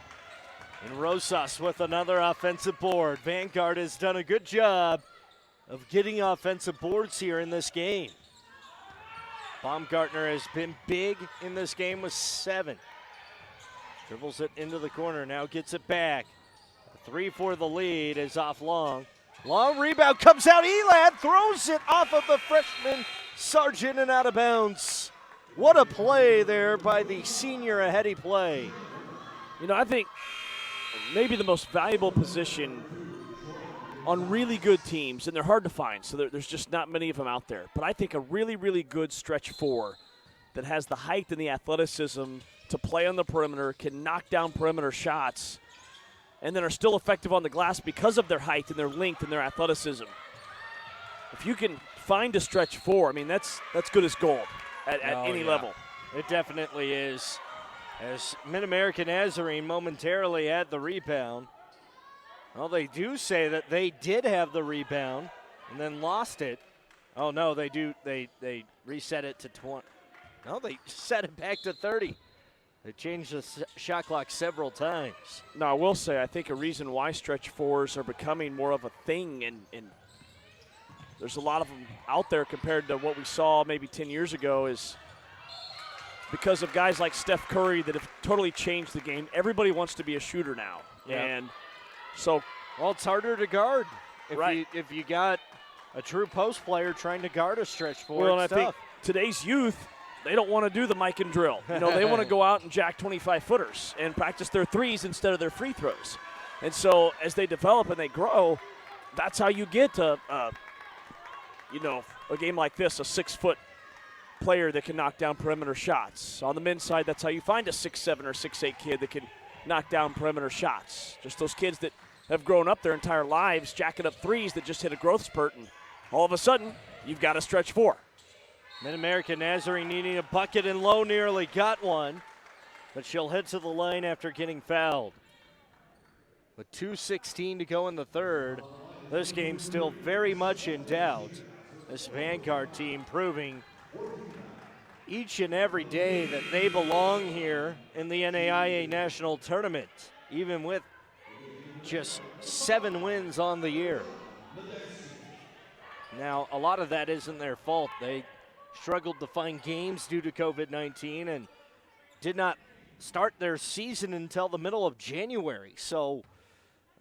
And Rosas with another offensive board. Vanguard has done a good job of getting offensive boards here in this game. Baumgartner has been big in this game with 7. Dribbles it into the corner, now gets it back. 3 for the lead is off long. Long rebound comes out. Elad throws it off of the freshman Sargent and out of bounds. What a play there by the senior, a heady play. You know, I think maybe the most valuable position on really good teams, and they're hard to find, so there's just not many of them out there. But I think a really, really good stretch 4 that has the height and the athleticism to play on the perimeter, can knock down perimeter shots, and then are still effective on the glass because of their height and their length and their athleticism. If you can find a stretch 4, I mean, that's good as gold at any level. It definitely is. As Mid-American Nazarene momentarily had the rebound. Well, they do say that they did have the rebound and then lost it. Oh, no, they do. They reset it to 20. No, they set it back to 30. They changed the shot clock several times. Now, I will say, I think a reason why stretch 4s are becoming more of a thing, and there's a lot of them out there compared to what we saw maybe 10 years ago, is because of guys like Steph Curry that have totally changed the game. Everybody wants to be a shooter now. Yeah. And so, well, it's harder to guard right. if you got a true post player trying to guard a stretch 4. Well, and I think today's youth, they don't want to do the mic and drill. You know, they want to go out and jack 25-footers and practice their threes instead of their free throws. And so as they develop and they grow, that's how you get to, a game like this, a 6-foot player that can knock down perimeter shots. On the men's side, that's how you find a 6'7" or 6'8" kid that can knock down perimeter shots. Just those kids that have grown up their entire lives jacking up threes that just hit a growth spurt, and all of a sudden, you've got a stretch 4. Mid-American Nazarene needing a bucket, and Lowe nearly got one, but she'll head to the line after getting fouled. With 2:16 to go in the third, this game's still very much in doubt. This Vanguard team proving each and every day that they belong here in the NAIA National Tournament, even with just 7 wins on the year. Now, a lot of that isn't their fault. They struggled to find games due to COVID-19 and did not start their season until the middle of January. So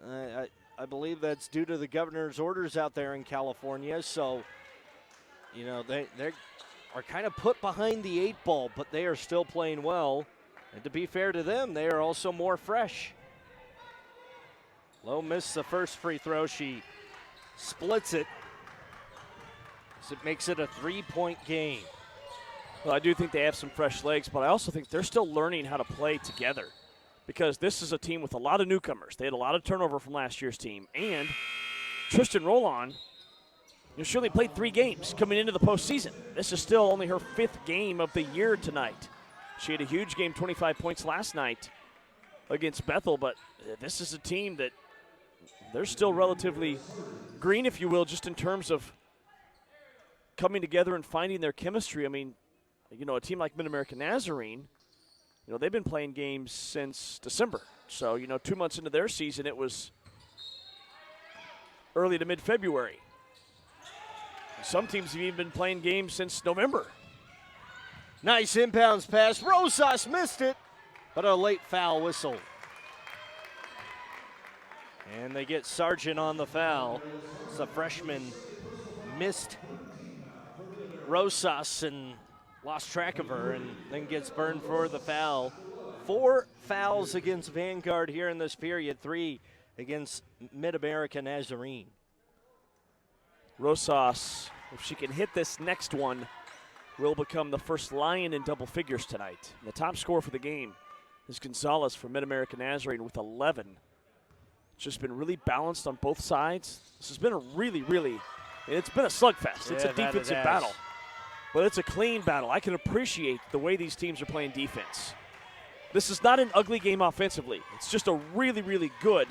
I believe that's due to the governor's orders out there in California. So, you know, they are kind of put behind the 8 ball, but they are still playing well. And to be fair to them, they are also more fresh. Lowe missed the first free throw. She splits it. So it makes it a 3-point game. Well, I do think they have some fresh legs, but I also think they're still learning how to play together because this is a team with a lot of newcomers. They had a lot of turnover from last year's team. And Tristan Roland, she only played 3 games coming into the postseason. This is still only her 5th game of the year tonight. She had a huge game, 25 points last night against Bethel, but this is a team that they're still relatively green, if you will, just in terms of coming together and finding their chemistry. I mean, you know, a team like Mid-American Nazarene, you know, they've been playing games since December. So, you know, 2 months into their season, it was early to mid-February. Some teams have even been playing games since November. Nice inbounds pass. Rosas missed it, but a late foul whistle. And they get Sargent on the foul. It's a freshman missed Rosas and lost track of her and then gets burned for the foul. 4 fouls against Vanguard here in this period, 3 against Mid-America Nazarene. Rosas, if she can hit this next one, will become the first Lion in double figures tonight. And the top scorer for the game is Gonzalez from Mid-America Nazarene with 11. It's just been really balanced on both sides. This has been a it's been a slugfest. Yeah, it's a defensive battle. But it's a clean battle. I can appreciate the way these teams are playing defense. This is not an ugly game offensively. It's just a really, really good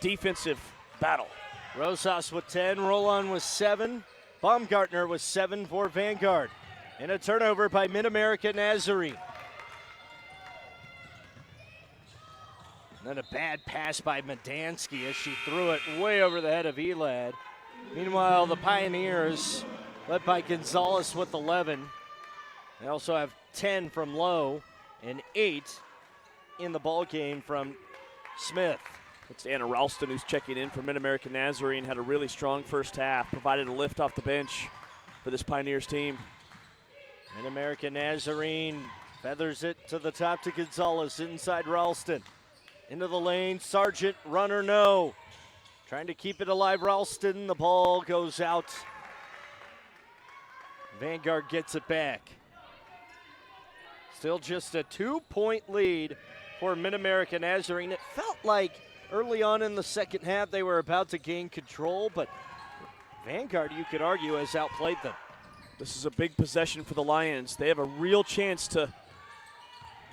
defensive battle. Rosas with 10, Roland with 7, Baumgartner with 7 for Vanguard. And a turnover by Mid-America Nazarene. And then a bad pass by Medansky as she threw it way over the head of Elad. Meanwhile, the Pioneers, led by Gonzalez with 11. They also have 10 from Lowe and 8 in the ball game from Smith. It's Anna Ralston who's checking in for Mid-American Nazarene. Had a really strong first half, provided a lift off the bench for this Pioneers team. Mid-America Nazarene feathers it to the top to Gonzalez inside Ralston. Into the lane, Sargent, runner no. Trying to keep it alive, Ralston. The ball goes out. Vanguard gets it back. Still just a 2-point lead for Mid-America Nazarene. It felt like early on in the second half they were about to gain control, but Vanguard, you could argue, has outplayed them. This is a big possession for the Lions. They have a real chance to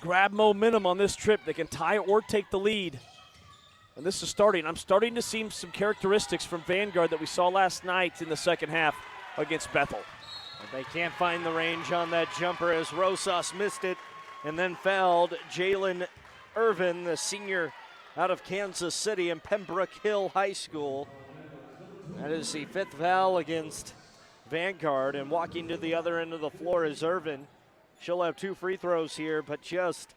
grab momentum on this trip. They can tie or take the lead. And this is starting. I'm starting to see some characteristics from Vanguard that we saw last night in the second half against Bethel. But they can't find the range on that jumper as Rosas missed it and then fouled Jalen Irvin, the senior out of Kansas City and Pembroke Hill High School. That is the 5th foul against Vanguard, and walking to the other end of the floor is Irvin. She'll have 2 free throws here, but just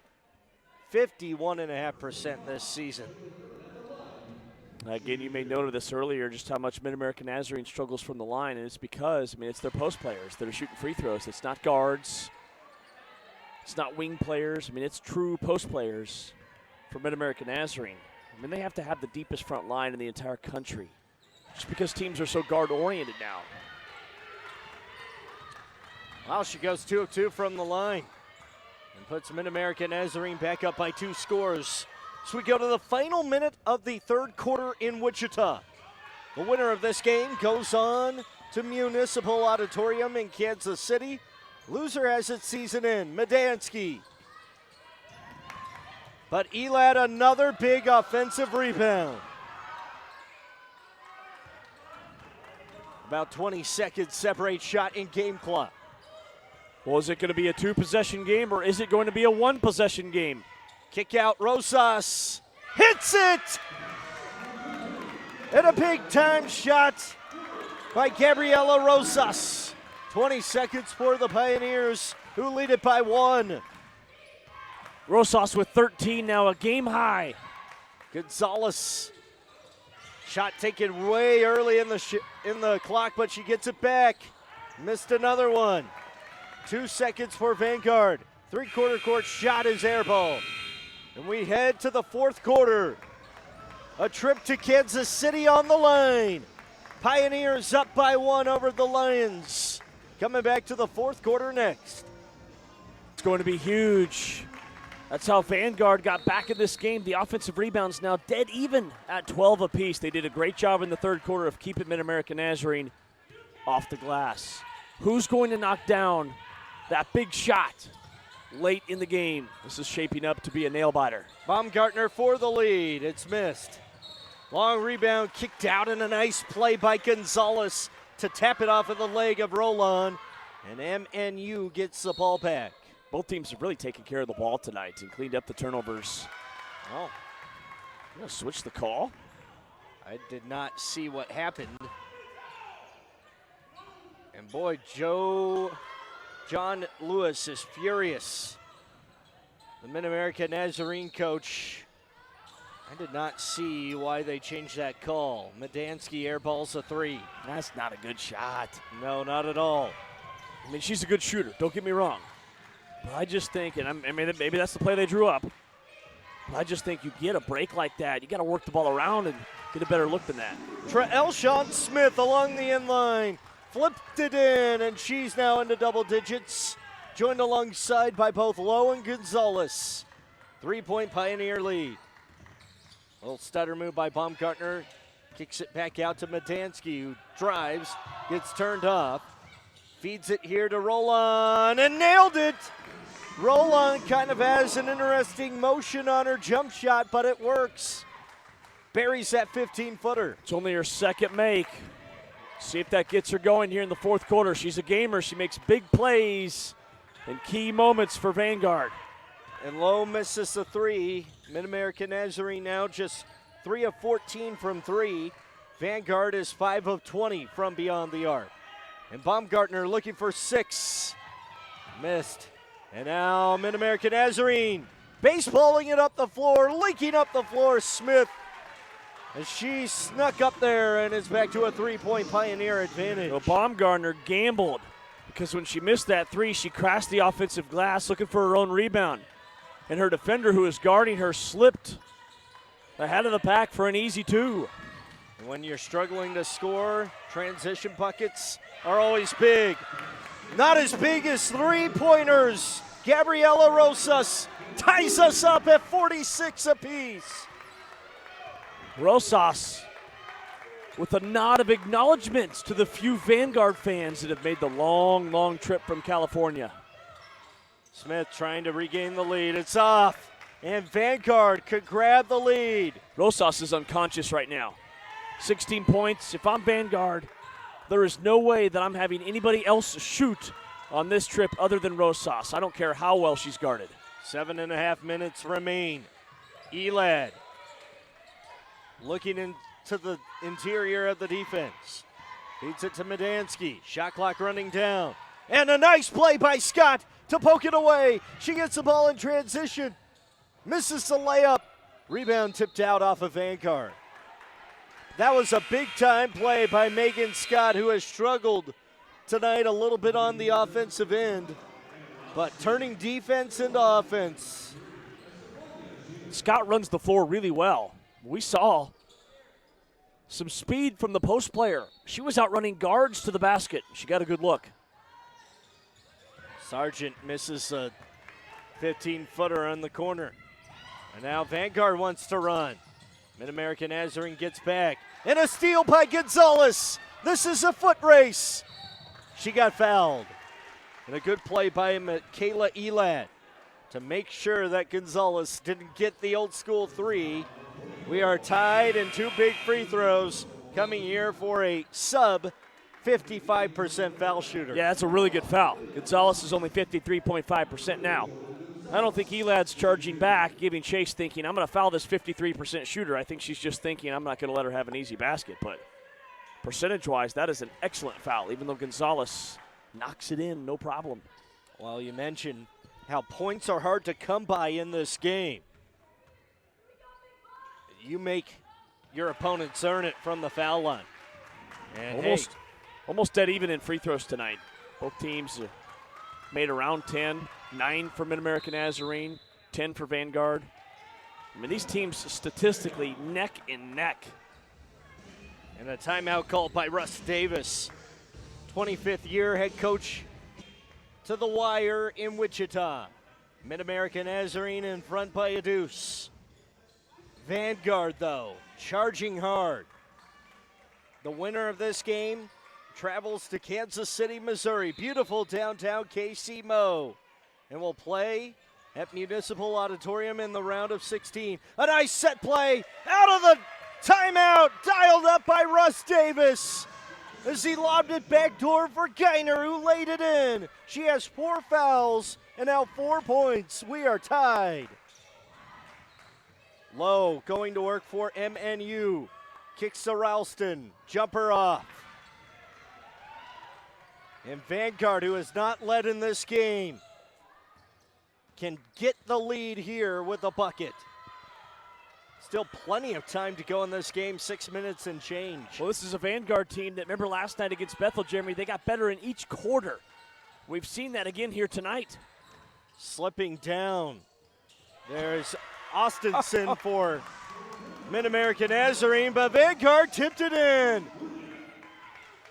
51.5% this season. Again, you made note of this earlier, just how much Mid-America Nazarene struggles from the line, and it's because, it's their post players that are shooting free throws. It's not guards. It's not wing players. It's true post players for Mid-America Nazarene. They have to have the deepest front line in the entire country just because teams are so guard-oriented now. Well, she goes 2 of 2 from the line and puts Mid-America Nazarene back up by 2 scores. So we go to the final minute of the third quarter in Wichita. The winner of this game goes on to Municipal Auditorium in Kansas City. Loser has its season in, Medansky. But Elad, another big offensive rebound. About 20 seconds separate shot in game clock. Well, is it going to be a 2-possession game or is it going to be a 1-possession game? Kick out, Rosas hits it! And a big-time shot by Gabriella Rosas. 20 seconds for the Pioneers, who lead it by 1. Rosas with 13 now, a game high. Gonzalez, shot taken way early in the clock, but she gets it back. Missed another one. 2 seconds for Vanguard. Three-quarter court shot is airball. And we head to the fourth quarter. A trip to Kansas City on the line. Pioneers up by 1 over the Lions. Coming back to the fourth quarter next. It's going to be huge. That's how Vanguard got back in this game. The offensive rebounds now dead even at 12 apiece. They did a great job in the third quarter of keeping Mid-American Nazarene off the glass. Who's going to knock down that big shot late in the game? This is shaping up to be a nail-biter. Baumgartner for the lead. It's missed. Long rebound kicked out, and a nice play by Gonzalez to tap it off of the leg of Roland. And MNU gets the ball back. Both teams have really taken care of the ball tonight and cleaned up the turnovers. Oh, I'm going to switch the call. I did not see what happened. And boy, John Lewis is furious. The Mid-America Nazarene coach. I did not see why they changed that call. Medansky airballs a 3. That's not a good shot. No, not at all. I mean, she's a good shooter. Don't get me wrong. But I just think, and I mean, maybe that's the play they drew up. But I just think you get a break like that, you got to work the ball around and get a better look than that. Elshon Smith along the end line. Flipped it in, and she's now into double digits. Joined alongside by both Lowe and Gonzalez. 3-point Pioneer lead. Little stutter move by Baumgartner. Kicks it back out to Medansky, who drives, gets turned off. Feeds it here to Roland, and nailed it! Roland kind of has an interesting motion on her jump shot, but it works. Buries that 15-footer. It's only her second make. See if that gets her going here in the fourth quarter. She's a gamer. She makes big plays in key moments for Vanguard. And Lowe misses the 3. Mid-American Nazarene now just 3 of 14 from 3. Vanguard is 5 of 20 from beyond the arc. And Baumgartner looking for 6. Missed. And now Mid-American Nazarene baseballing it up the floor, leaking up the floor. Smith, as she snuck up there, and it's back to a 3-point Pioneer advantage. Well, Baumgartner gambled because when she missed that 3, she crashed the offensive glass looking for her own rebound. And her defender who was guarding her slipped ahead of the pack for an easy 2. When you're struggling to score, transition buckets are always big. Not as big as 3-pointers. Gabriella Rosas ties us up at 46 apiece. Rosas with a nod of acknowledgement to the few Vanguard fans that have made the long, long trip from California. Smith trying to regain the lead. It's off, and Vanguard could grab the lead. Rosas is unconscious right now. 16 points. If I'm Vanguard, there is no way that I'm having anybody else shoot on this trip other than Rosas. I don't care how well she's guarded. 7.5 minutes remain. Elad looking into the interior of the defense. Feeds it to Medansky. Shot clock running down. And a nice play by Scott to poke it away. She gets the ball in transition. Misses the layup. Rebound tipped out off of Vanguard. That was a big-time play by Megan Scott, who has struggled tonight a little bit on the offensive end, but turning defense into offense. Scott runs the floor really well. We saw some speed from the post player. She was outrunning guards to the basket. She got a good look. Sargent misses a 15-footer on the corner. And now Vanguard wants to run. Mid-American Nazarene gets back. And a steal by Gonzalez. This is a foot race. She got fouled. And a good play by Michaela Elad to make sure that Gonzalez didn't get the old school 3. We are tied, and 2 big free throws coming here for a sub 55% foul shooter. Yeah, that's a really good foul. Gonzalez is only 53.5% now. I don't think Elad's charging back, giving chase, thinking, I'm going to foul this 53% shooter. I think she's just thinking, I'm not going to let her have an easy basket. But percentage-wise, that is an excellent foul, even though Gonzalez knocks it in, no problem. Well, you mentioned how points are hard to come by in this game. You make your opponents earn it from the foul line. And almost dead even in free throws tonight. Both teams made around 10, 9 for Mid-American Nazarene, 10 for Vanguard. I mean, these teams statistically neck and neck. And a timeout called by Russ Davis, 25th year head coach to the wire in Wichita. Mid-American Nazarene in front by a deuce. Vanguard, though, charging hard. The winner of this game travels to Kansas City, Missouri, beautiful downtown KC Mo, and will play at Municipal Auditorium in the round of 16. A nice set play out of the timeout, dialed up by Russ Davis as he lobbed it backdoor for Geiner, who laid it in. She has 4 fouls and now 4 points. We are tied. Lowe going to work for MNU. Kicks to Ralston. Jumper off. And Vanguard, who has not led in this game, can get the lead here with a bucket. Still plenty of time to go in this game, 6 minutes and change. Well, this is a Vanguard team that, remember last night against Bethel, Jeremy, they got better in each quarter. We've seen that again here tonight. Slipping down. There's Austinson for Mid-American Nazarene, but Vanguard tipped it in.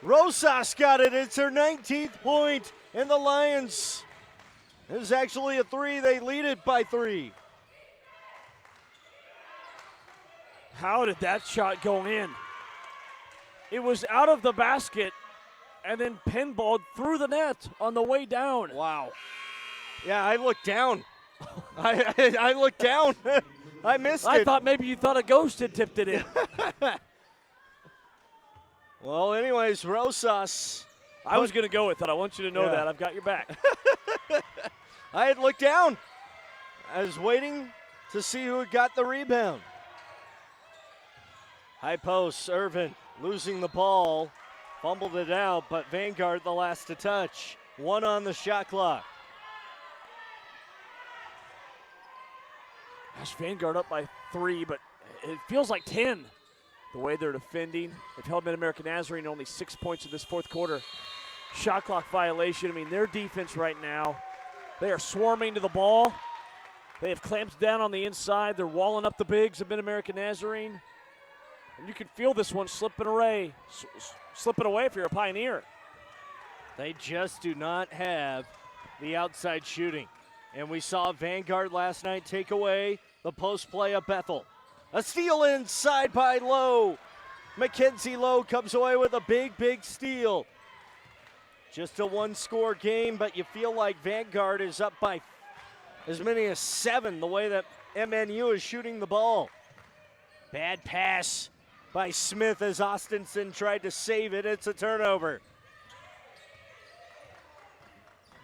Rosas got it. It's her 19th point, and the Lions, this is actually a 3. They lead it by 3. How did that shot go in? It was out of the basket and then pinballed through the net on the way down. Wow. Yeah, I looked down. I looked down. I missed it. I thought maybe you thought a ghost had tipped it in. Well, anyways, Rosas. I was going to go with it. I want you to know that. I've got your back. I had looked down. I was waiting to see who had got the rebound. High post, Irvin losing the ball. Fumbled it out, but Vanguard the last to touch. 1 on the shot clock. Gosh, Vanguard up by 3, but it feels like 10. The way they're defending. They've held Mid-American Nazarene only 6 points in this fourth quarter. Shot clock violation. I mean, their defense right now, they are swarming to the ball. They have clamped down on the inside. They're walling up the bigs of Mid-American Nazarene. And you can feel this one slipping away if you're a Pioneer. They just do not have the outside shooting. And we saw Vanguard last night take away the post play of Bethel. A steal inside by Lowe. Mackenzie Lowe comes away with a big steal. Just a 1-score game, but you feel like Vanguard is up by as many as 7 the way that MNU is shooting the ball. Bad pass by Smith as Austinson tried to save it. It's a turnover.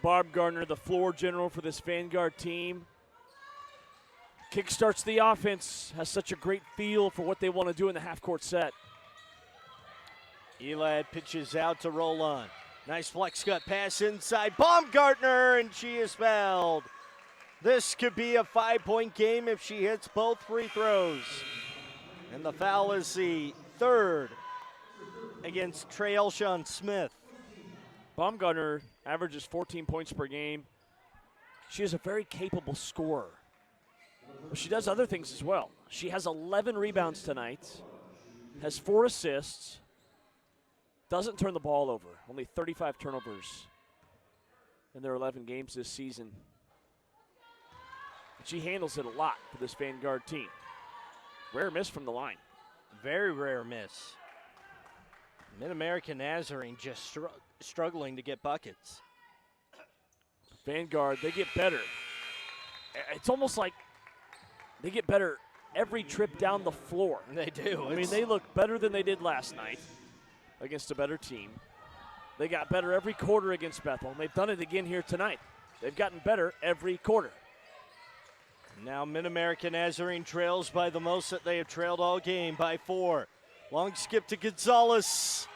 Barb Gardner, the floor general for this Vanguard team. Kickstarts the offense, has such a great feel for what they want to do in the half-court set. Elad pitches out to roll on. Nice flex cut pass inside. Baumgartner, and she is fouled. This could be a 5-point game if she hits both free throws. And the foul is the 3rd against Trey Elshon Smith. Baumgartner averages 14 points per game. She is a very capable scorer. But she does other things as well. She has 11 rebounds tonight, has 4 assists, doesn't turn the ball over. Only 35 turnovers in their 11 games this season. She handles it a lot for this Vanguard team. Rare miss from the line. Very rare miss. Mid-American Nazarene just struggling to get buckets. Vanguard, they get better. It's almost like they get better every trip down the floor. They do. I mean, they look better than they did last night against a better team. They got better every quarter against Bethel, and they've done it again here tonight. They've gotten better every quarter. Now Mid-American Nazarene trails by the most that they have trailed all game, by 4. Long skip to Gonzalez.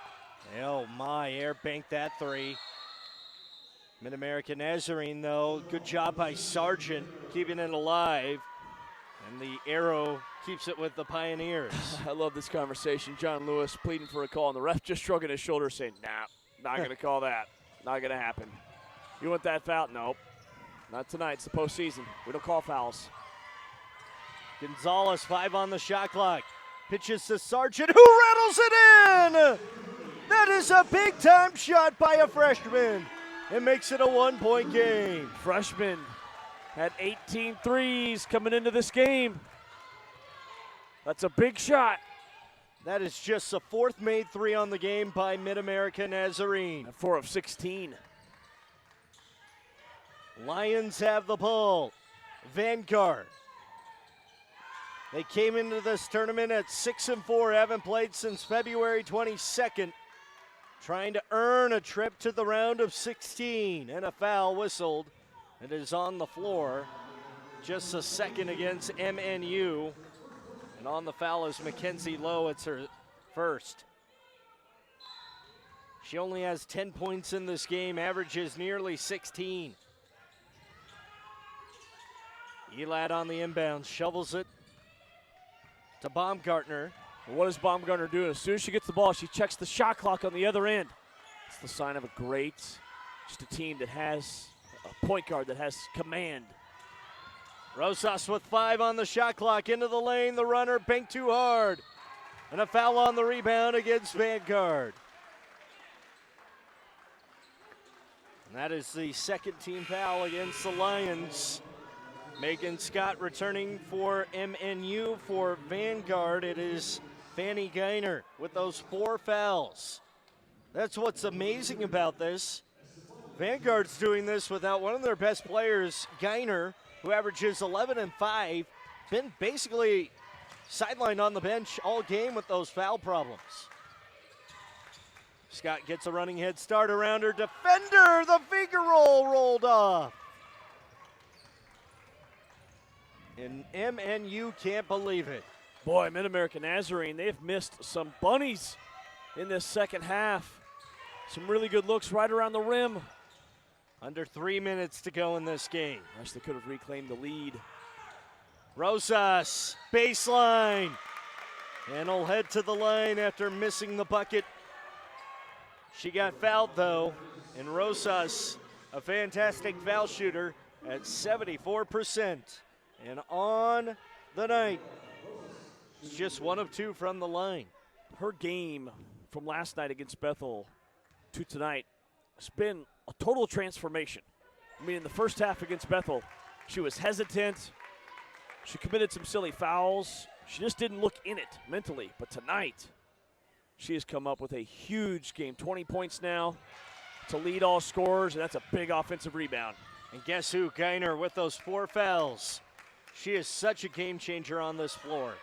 Oh my, air banked that 3. Mid-American Nazarene, though, good job by Sargent keeping it alive. And the arrow keeps it with the Pioneers. I love this conversation. John Lewis pleading for a call, and the ref just shrugging his shoulders saying, nah, not going to call that. Not going to happen. You want that foul? Nope. Not tonight. It's the postseason. We don't call fouls. Gonzalez, 5 on the shot clock. Pitches to Sargent, who rattles it in! That is a big-time shot by a freshman. It makes it a 1-point game. Freshman had 18 threes coming into this game. That's a big shot. That is just the 4th made 3 on the game by Mid-America Nazarene. 4 of 16. Lions have the ball. Vanguard. They came into this tournament at 6-4, haven't played since February 22nd. Trying to earn a trip to the round of 16, and a foul whistled. It is on the floor. Just a second against MNU. And on the foul is Mackenzie Lowe. It's her first. She only has 10 points in this game, averages nearly 16. Elad on the inbound, shovels it to Baumgartner. What does Baumgartner do? As soon as she gets the ball, she checks the shot clock on the other end. It's the sign of a great, just a team that has a point guard that has command. Rosas with 5 on the shot clock, into the lane, the runner banked too hard. And a foul on the rebound against Vanguard. And that is the second team foul against the Lions. Megan Scott returning for MNU. For Vanguard, it is Fanny Geiner with those 4 fouls. That's what's amazing about this. Vanguard's doing this without one of their best players, Geiner, who averages 11 and 5, been basically sidelined on the bench all game with those foul problems. Scott gets a running head start around her defender. The finger roll rolled off. And MNU can't believe it. Boy, Mid-American Nazarene, they've missed some bunnies in this second half. Some really good looks right around the rim. Under 3 minutes to go in this game. Gosh, they could have reclaimed the lead. Rosas, baseline. And will head to the line after missing the bucket. She got fouled, though. And Rosas, a fantastic foul shooter at 74%. And on the night, it's just 1 of 2 from the line. Her game from last night against Bethel to tonight has been a total transformation. I mean, in the first half against Bethel, she was hesitant. She committed some silly fouls. She just didn't look in it mentally. But tonight, she has come up with a huge game. 20 points now to lead all scorers, and that's a big offensive rebound. And guess who? Geiner with those 4 fouls. She is such a game changer on this floor.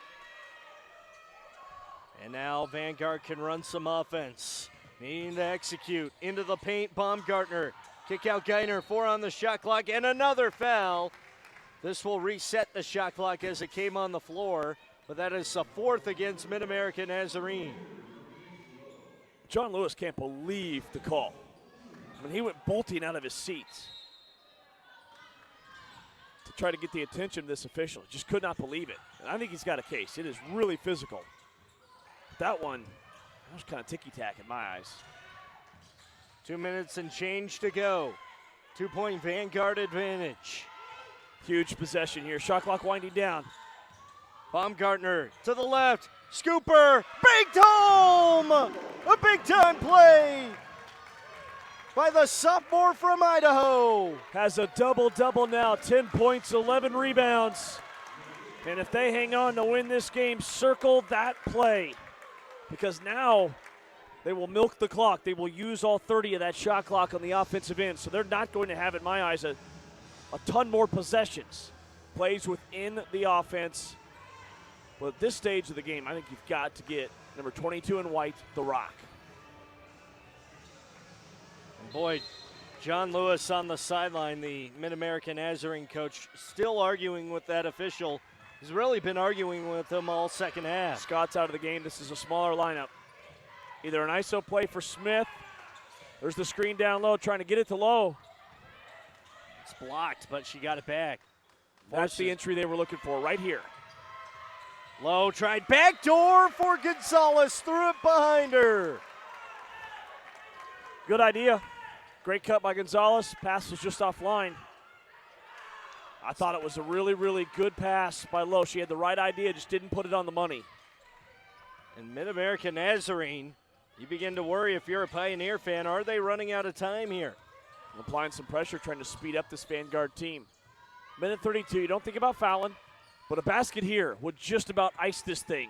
And now Vanguard can run some offense. Needing to execute. Into the paint, Baumgartner. Kick out Geiner, 4 on the shot clock, and another foul. This will reset the shot clock as it came on the floor, but that is a 4th against Mid-American Nazarene. John Lewis can't believe the call. I mean, he went bolting out of his seat to try to get the attention of this official. Just could not believe it. And I think he's got a case. It is really physical. That one, that was kind of ticky-tack in my eyes. 2 minutes and change to go. 2-point Vanguard advantage. Huge possession here. Shot clock winding down. Baumgartner to the left. Scooper, banked home! A big-time play by the sophomore from Idaho. Has a double-double now. 10 points, 11 rebounds. And if they hang on to win this game, circle that play. Because now they will milk the clock. They will use all 30 of that shot clock on the offensive end. So they're not going to have, in my eyes, a ton more possessions. Plays within the offense. But at this stage of the game, I think you've got to get number 22 in white, The Rock. Boy, John Lewis on the sideline, the Mid-American Nazarene coach, still arguing with that official. He's really been arguing with him all second half. Scott's out of the game. This is a smaller lineup. Either an ISO play for Smith. There's the screen down low, trying to get it to Lowe. It's blocked, but she got it back. That's the entry they were looking for right here. Lowe tried backdoor for Gonzalez, threw it behind her. Good idea. Great cut by Gonzalez. Pass was just offline. I thought it was a really, really good pass by Lowe. She had the right idea, just didn't put it on the money. And Mid-American Nazarene, you begin to worry if you're a Pioneer fan. Are they running out of time here? Applying some pressure, trying to speed up this Vanguard team. Minute 32, you don't think about fouling, but a basket here would just about ice this thing.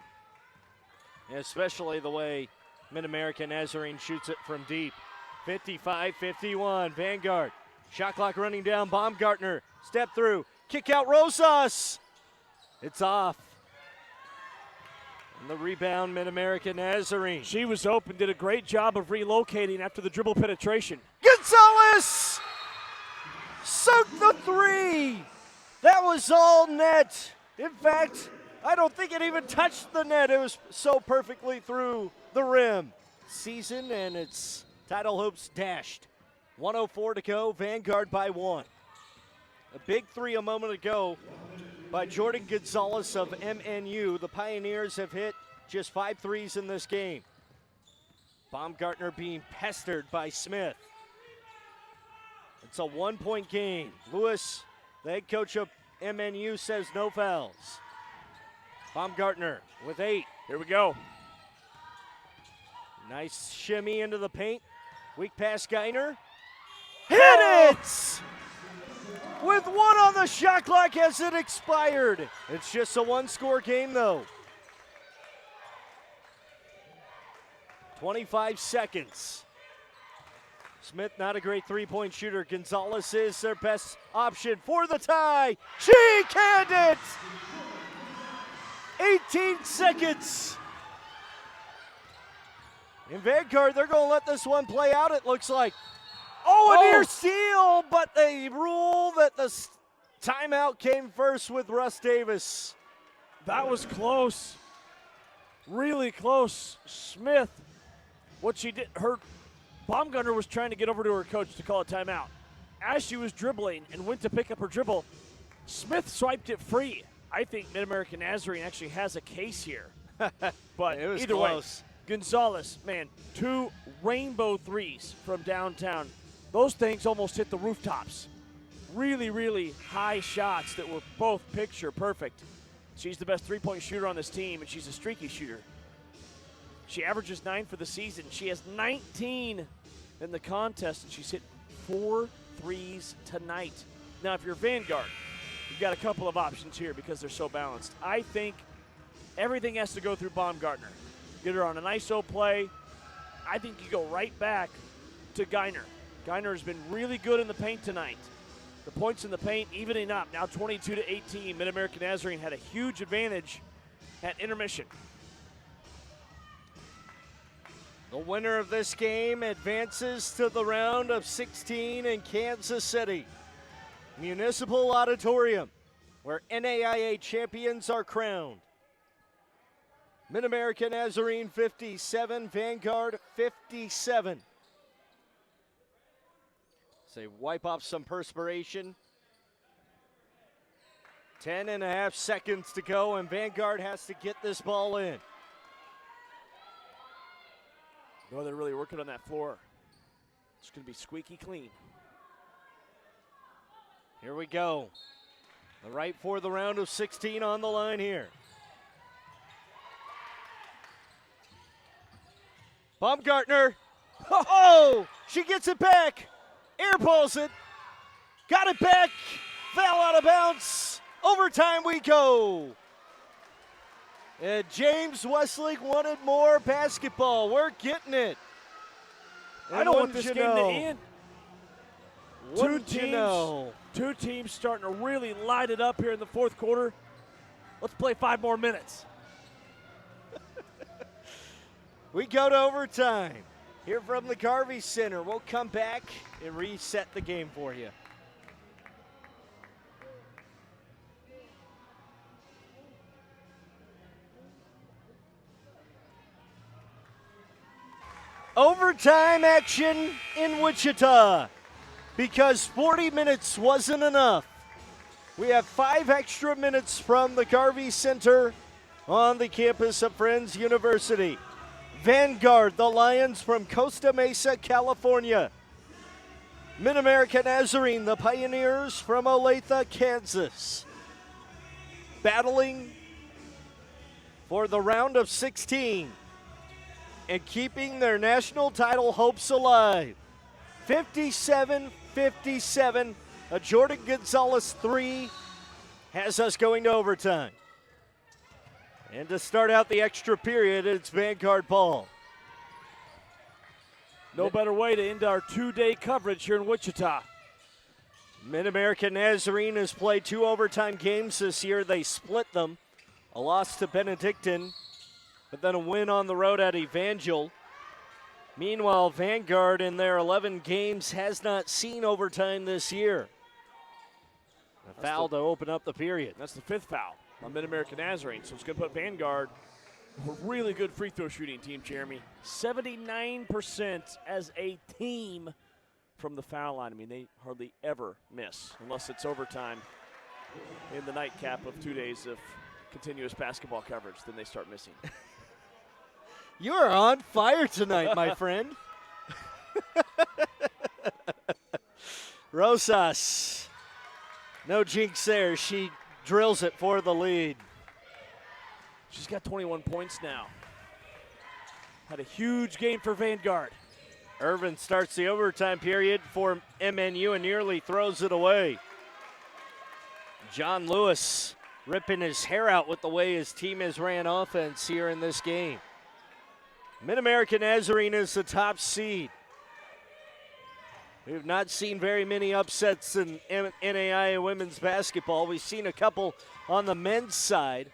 And especially the way Mid-American Nazarene shoots it from deep. 55-51, Vanguard. Shot clock running down, Baumgartner, step through, kick out Rosas. It's off. And the rebound, Mid-American Nazarene. She was open, did a great job of relocating after the dribble penetration. Gonzalez soaked the three. That was all net. In fact, I don't think it even touched the net. It was so perfectly through the rim. Season and its title hopes dashed. 1:04 to go, Vanguard by 1. A big three a moment ago by Jordan Gonzalez of MNU. The Pioneers have hit just 5 threes in this game. Baumgartner being pestered by Smith. It's a 1-point game. Lewis, the head coach of MNU, says no fouls. Baumgartner with 8. Here we go. Nice shimmy into the paint. Weak pass, Geiner. Hit it! With 1 on the shot clock as it expired. It's just a 1-score game, though. 25 seconds. Smith, not a great three-point shooter. Gonzalez is their best option for the tie. She canned it! 18 seconds. In Vanguard, they're going to let this one play out, it looks like. Oh, a near steal, but they rule that the timeout came first with Russ Davis. That was close. Really close. Smith, what she did, her Baumgartner was trying to get over to her coach to call a timeout. As she was dribbling and went to pick up her dribble, Smith swiped it free. I think Mid-American Nazarene actually has a case here. But it was either close. way, Gonzalez, man, 2 rainbow threes from downtown. Those things almost hit the rooftops. Really, really high shots that were both picture perfect. She's the best three-point shooter on this team, and she's a streaky shooter. She averages 9 for the season. She has 19 in the contest, and she's hit 4 threes tonight. Now, if you're Vanguard, you've got a couple of options here because they're so balanced. I think everything has to go through Baumgartner. Get her on an ISO play. I think you go right back to Geiner. Geiner has been really good in the paint tonight. The points in the paint evening up. Now 22-18. Mid-American Nazarene had a huge advantage at intermission. The winner of this game advances to the round of 16 in Kansas City. Municipal Auditorium, where NAIA champions are crowned. Mid-American Nazarene 57, Vanguard 57. They wipe off some perspiration. 10.5 seconds to go, and Vanguard has to get this ball in. Boy, they're really working on that floor. It's going to be squeaky clean. Here we go. The right for the round of 16 on the line here. Baumgartner. Oh, she gets it back. Air balls it. Got it back. Fell out of bounds. Overtime we go. And James Westlake wanted more basketball. We're getting it. And I don't want this game to end. Two teams starting to really light it up here in the fourth quarter. Let's play 5 more minutes. We go to overtime. here from the Garvey Center. We'll come back and reset the game for you. Overtime action in Wichita because 40 minutes wasn't enough. We have 5 extra minutes from the Garvey Center on the campus of Friends University. Vanguard, the Lions from Costa Mesa, California. Mid-America Nazarene, the Pioneers from Olathe, Kansas. Battling for the round of 16 and keeping their national title hopes alive. 57-57, a Jordan Gonzalez 3 has us going to overtime. And to start out the extra period, it's Vanguard ball. No better way to end our 2-day coverage here in Wichita. Mid-America Nazarene has played 2 overtime games this year. They split them. A loss to Benedictine, but then a win on the road at Evangel. Meanwhile, Vanguard in their 11 games has not seen overtime this year. A foul to open up the period. That's the 5th foul on Mid-America Nazarene. So it's going to put Vanguard, a really good free throw shooting team, Jeremy. 79% as a team from the foul line. I mean, they hardly ever miss unless it's overtime in the nightcap of 2 days of continuous basketball coverage. Then they start missing. You are on fire tonight, my friend. Rosas. No jinx there. She drills it for the lead. She's got 21 points now. Had a huge game for Vanguard. Irvin starts the overtime period for MNU and nearly throws it away. John Lewis ripping his hair out with the way his team has ran offense here in this game. Mid-America Nazarene is the top seed. We've not seen very many upsets in NAIA women's basketball. We've seen a couple on the men's side.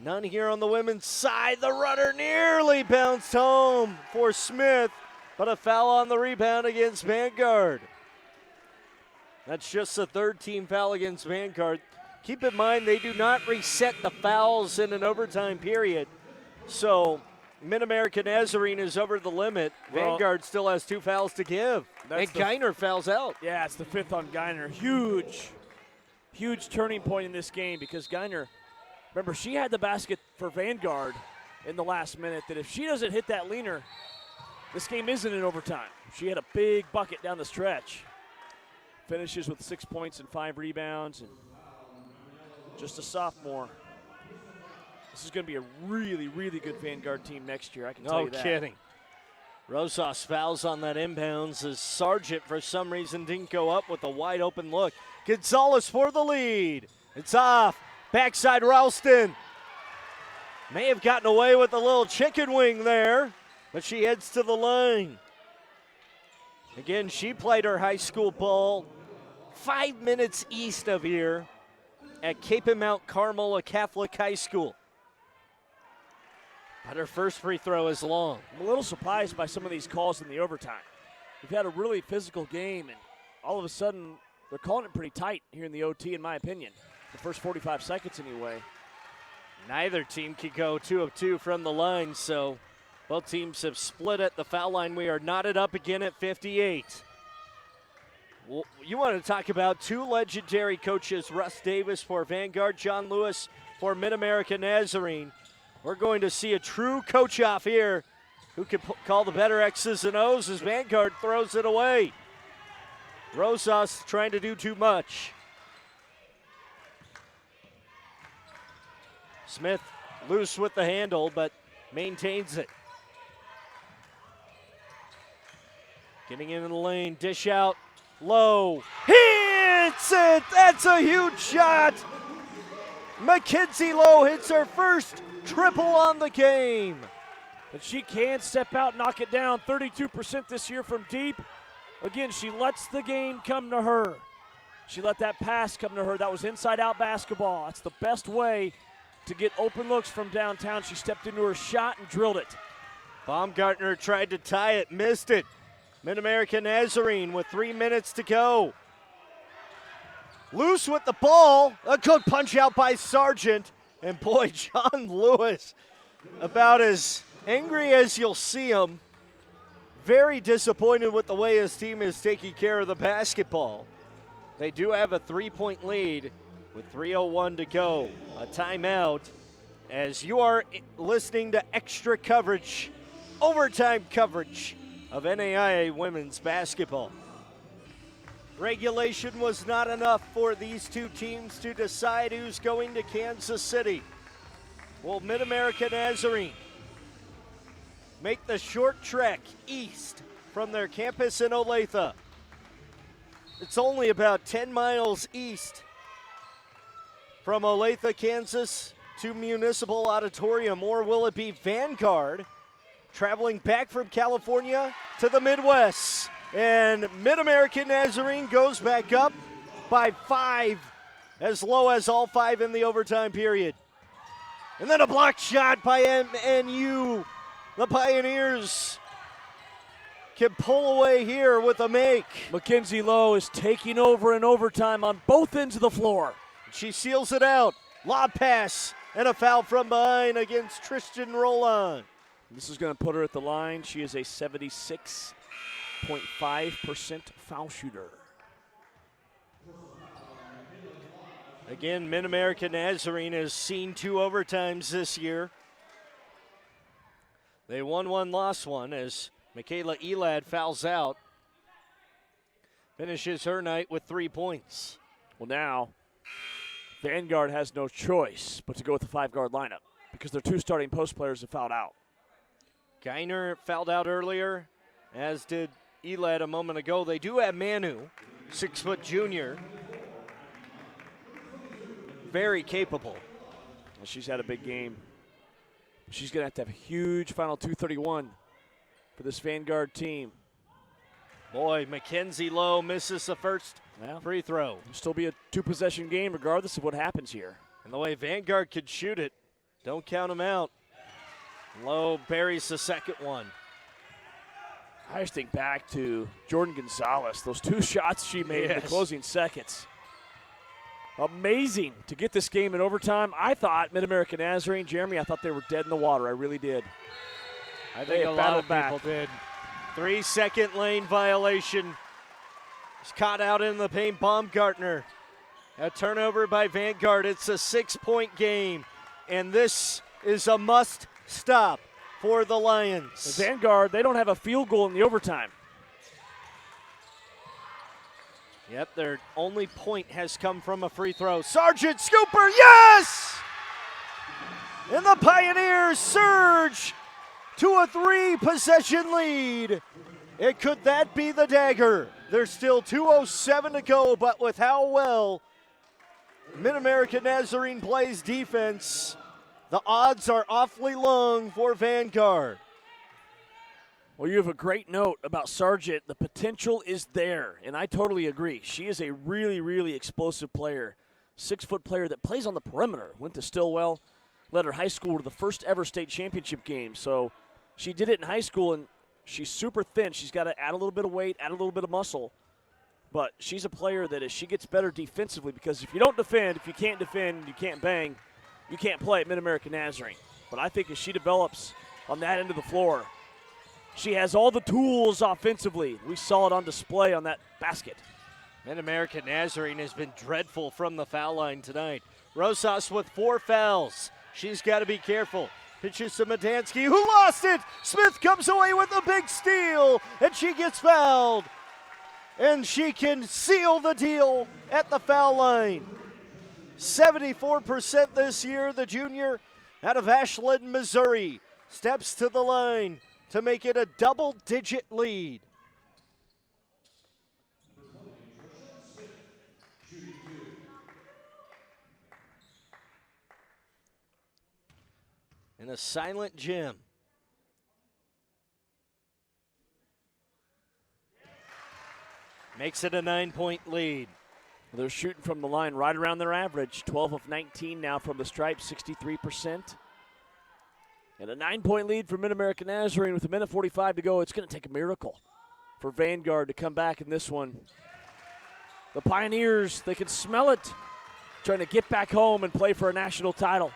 None here on the women's side. The runner nearly bounced home for Smith, but a foul on the rebound against Vanguard. That's just the 3rd team foul against Vanguard. Keep in mind they do not reset the fouls in an overtime period. So Mid-America Nazarene is over the limit. Vanguard still has 2 fouls to give. And Geiner fouls out. Yeah, it's the 5th on Geiner. Huge turning point in this game because Geiner, remember, she had the basket for Vanguard in the last minute that if she doesn't hit that leaner, this game isn't in overtime. She had a big bucket down the stretch. Finishes with 6 points and 5 rebounds, and just a sophomore. This is going to be a really, really good Vanguard team next year, I can tell you that. No kidding. Rosas fouls on that inbounds as Sargent, for some reason, didn't go up with a wide open look. Gonzalez for the lead. It's off. Backside Ralston. May have gotten away with a little chicken wing there, but she heads to the line. Again, she played her high school ball 5 minutes east of here at Cape and Mount Carmel, a Catholic high school. But her first free throw is long. I'm a little surprised by some of these calls in the overtime. We've had a really physical game, and all of a sudden, they're calling it pretty tight here in the OT, in my opinion. The first 45 seconds, anyway. Neither team could go 2 of 2 from the line, so both teams have split at the foul line. We are knotted up again at 58. Well, you want to talk about 2 legendary coaches, Russ Davis for Vanguard, John Lewis for Mid-America Nazarene. We're going to see a true coach-off here who can call the better X's and O's as Vanguard throws it away. Rosas trying to do too much. Smith loose with the handle, but maintains it. Getting in the lane, dish out, low. Hits it! That's a huge shot! Mackenzie Lowe hits her first triple on the game. But she can step out, knock it down. 32% this year from deep. Again, she lets the game come to her. She let that pass come to her. That was inside-out basketball. That's the best way to get open looks from downtown. She stepped into her shot and drilled it. Baumgartner tried to tie it, missed it. Mid-America Nazarene with 3 minutes to go. Loose with the ball. A good punch out by Sargent. And boy, John Lewis, about as angry as you'll see him. Very disappointed with the way his team is taking care of the basketball. They do have a 3-point lead with 3:01 to go. A timeout as you are listening to extra coverage, overtime coverage of NAIA women's basketball. Regulation was not enough for these two teams to decide who's going to Kansas City. Will Mid-America Nazarene make the short trek east from their campus in Olathe? It's only about 10 miles east from Olathe, Kansas to Municipal Auditorium, or will it be Vanguard traveling back from California to the Midwest? And Mid-American Nazarene goes back up by 5, as low as all 5 in the overtime period. And then a block shot by MNU. The Pioneers can pull away here with a make. Mackenzie Lowe is taking over in overtime on both ends of the floor. She seals it out. Lob pass and a foul from behind against Tristan Roland. This is going to put her at the line. She is a 76.5% foul shooter. Again, Mid-America Nazarene has seen 2 overtimes this year. They won one, lost one, as Michaela Elad fouls out. Finishes her night with 3 points. Well, now Vanguard has no choice but to go with the 5-guard lineup because their 2 starting post players have fouled out. Geiner fouled out earlier, as did Elad a moment ago. They do have MNU, 6-foot junior. Very capable. Well, she's had a big game. She's going to have a huge final 231 for this Vanguard team. Boy, Mackenzie Lowe misses the first free throw. It'll still be a 2-possession game regardless of what happens here. And the way Vanguard could shoot it, don't count them out. Lowe buries the second one. I just think back to Jordan Gonzalez, those 2 shots she made in the closing seconds. Amazing to get this game in overtime. I thought Mid-America Nazarene, Jeremy, I thought they were dead in the water. I really did. I think a lot of people did. 3-second lane violation. It's caught out in the paint. Baumgartner. A turnover by Vanguard. It's a 6-point game, and this is a must stop for the Lions. The Vanguard, they don't have a field goal in the overtime. Yep, their only point has come from a free throw. Sargent Scooper, yes! And the Pioneers surge to a 3-possession lead. Could that be the dagger? There's still 2:07 to go, but with how well Mid-America Nazarene plays defense, the odds are awfully long for Vanguard. Well, you have a great note about Sargent. The potential is there, and I totally agree. She is a really, really explosive player. 6-foot player that plays on the perimeter. Went to Stillwell, led her high school to the first ever state championship game. So she did it in high school, and she's super thin. She's got to add a little bit of weight, add a little bit of muscle. But she's a player that as she gets better defensively, because if you don't defend, if you can't defend, you can't bang, you can't play at Mid-America Nazarene. But I think as she develops on that end of the floor, she has all the tools offensively. We saw it on display on that basket. Mid-America Nazarene has been dreadful from the foul line tonight. Rosas with 4 fouls. She's got to be careful. Pitches to Madansky, who lost it. Smith comes away with a big steal, and she gets fouled. And she can seal the deal at the foul line. 74% this year, the junior out of Ashland, Missouri, steps to the line to make it a double-digit lead. In a silent gym. Makes it a 9-point lead. They're shooting from the line right around their average. 12 of 19 now from the stripe, 63%. And a 9-point lead for Mid-America Nazarene with 1:45 to go. It's going to take a miracle for Vanguard to come back in this one. The Pioneers, they can smell it, trying to get back home and play for a national title.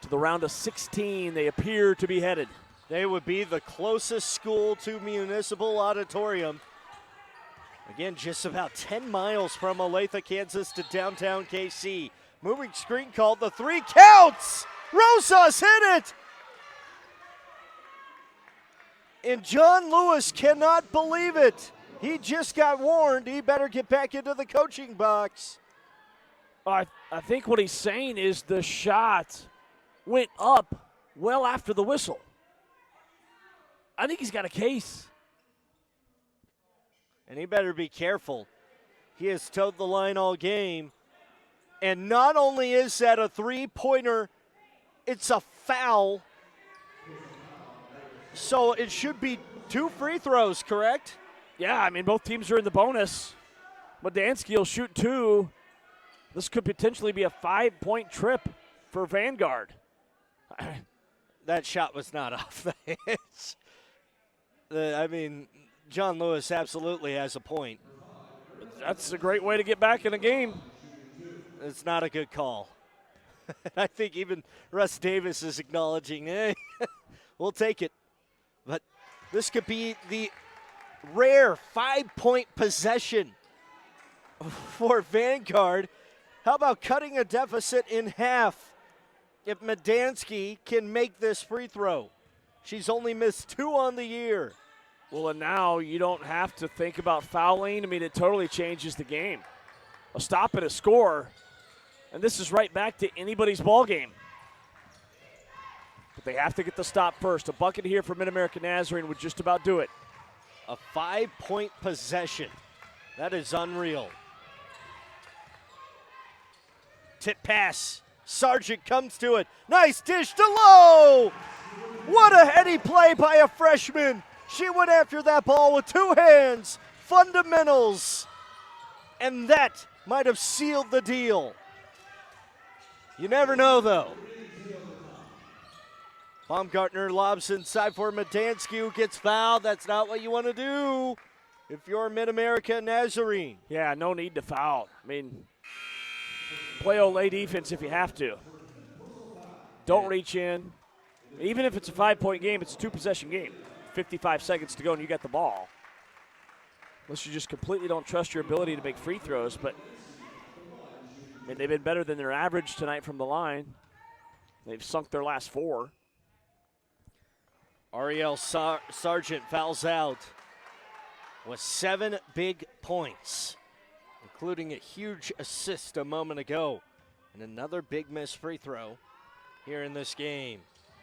To the round of 16, they appear to be headed. They would be the closest school to Municipal Auditorium. Again, just about 10 miles from Olathe, Kansas to downtown KC. Moving screen called, the three counts! Rosas hit it! And John Lewis cannot believe it. He just got warned he better get back into the coaching box. I think what he's saying is the shot went up well after the whistle. I think he's got a case. And he better be careful. He has towed the line all game. And not only is that a three-pointer, it's a foul. So it should be 2 free throws, correct? Yeah, I mean, both teams are in the bonus. Medansky will shoot 2. This could potentially be a 5-point trip for Vanguard. That shot was not off the hinge. I mean, John Lewis absolutely has a point. That's a great way to get back in a game. It's not a good call. I think even Russ Davis is acknowledging, hey, we'll take it. But this could be the rare 5-point possession for Vanguard. How about cutting a deficit in half if Medansky can make this free throw? She's only missed 2 on the year. Well, and now you don't have to think about fouling. I mean, it totally changes the game. A stop and a score, and this is right back to anybody's ball game. But they have to get the stop first. A bucket here for Mid-America Nazarene would just about do it. A 5-point possession. That is unreal. Tip pass. Sargent comes to it. Nice dish to Lowe. What a heady play by a freshman. She went after that ball with 2 hands. Fundamentals. And that might have sealed the deal. You never know, though. Baumgartner lobs inside for Medansky, who gets fouled. That's not what you want to do if you're Mid-America Nazarene. Yeah, no need to foul. I mean, play Olay defense if you have to. Don't reach in. Even if it's a 5-point game, it's a 2-possession game. 55 seconds to go and you got the ball. Unless you just completely don't trust your ability to make free throws, but I mean, they've been better than their average tonight from the line. They've sunk their last 4. Ariel Sargent fouls out with 7 big points, including a huge assist a moment ago. And another big missed free throw here in this game.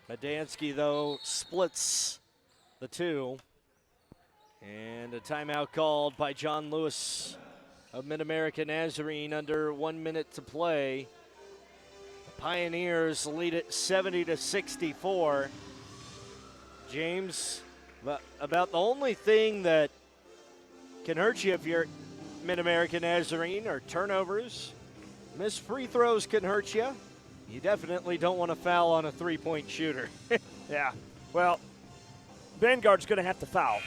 Medansky, though, splits the 2. And a timeout called by John Lewis of Mid-America Nazarene under 1 minute to play. The Pioneers lead it 70-64. James, about the only thing that can hurt you if you're Mid-America Nazarene are turnovers. Missed free throws can hurt you. You definitely don't want to foul on a 3-point shooter. Yeah, well, Vanguard's going to have to foul.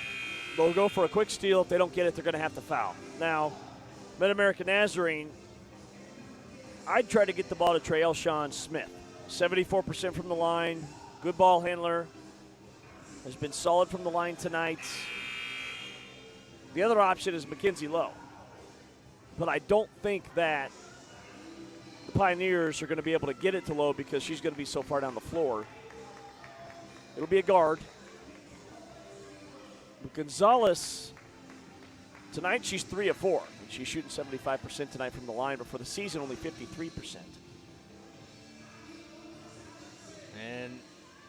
They'll go for a quick steal. If they don't get it, they're going to have to foul. Now, Mid-America Nazarene, I'd try to get the ball to Trael Sean Smith. 74% from the line, good ball handler, has been solid from the line tonight. The other option is Mackenzie Lowe. But I don't think that the Pioneers are going to be able to get it to Lowe because she's going to be so far down the floor. It'll be a guard. But Gonzalez, tonight she's 3 of 4. She's shooting 75% tonight from the line, but for the season only 53%. And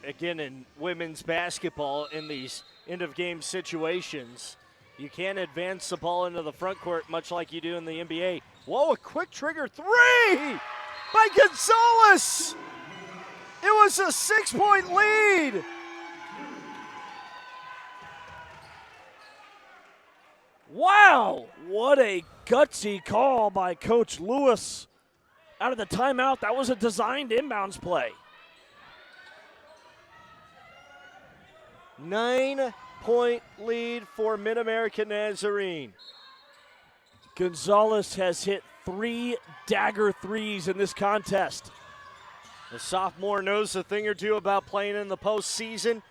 again, in women's basketball, in these end-of-game situations, you can't advance the ball into the front court much like you do in the NBA. Whoa, a quick trigger 3 by Gonzalez! It was a 6-point lead! Wow, what a gutsy call by Coach Lewis. Out of the timeout, that was a designed inbounds play. 9-point lead for Mid-American Nazarene. Gonzalez has hit 3 dagger threes in this contest. The sophomore knows a thing or two about playing in the postseason.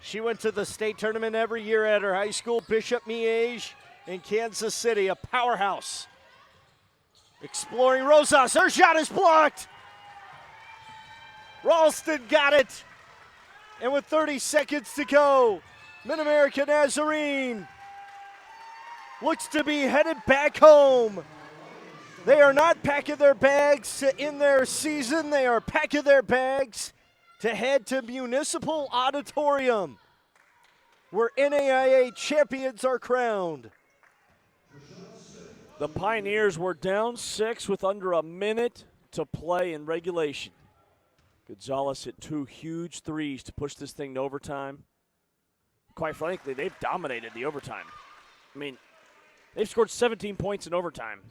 She went to the state tournament every year at her high school, Bishop Miege in Kansas City, a powerhouse. Exploring Rosas, her shot is blocked. Ralston got it. And with 30 seconds to go, Mid-American Nazarene looks to be headed back home. They are not packing their bags to end their season. They are packing their bags to head to Municipal Auditorium, where NAIA champions are crowned. The Pioneers were down 6 with under a minute to play in regulation. Gonzalez hit 2 huge threes to push this thing to overtime. Quite frankly, they've dominated the overtime. I mean, they've scored 17 points in overtime,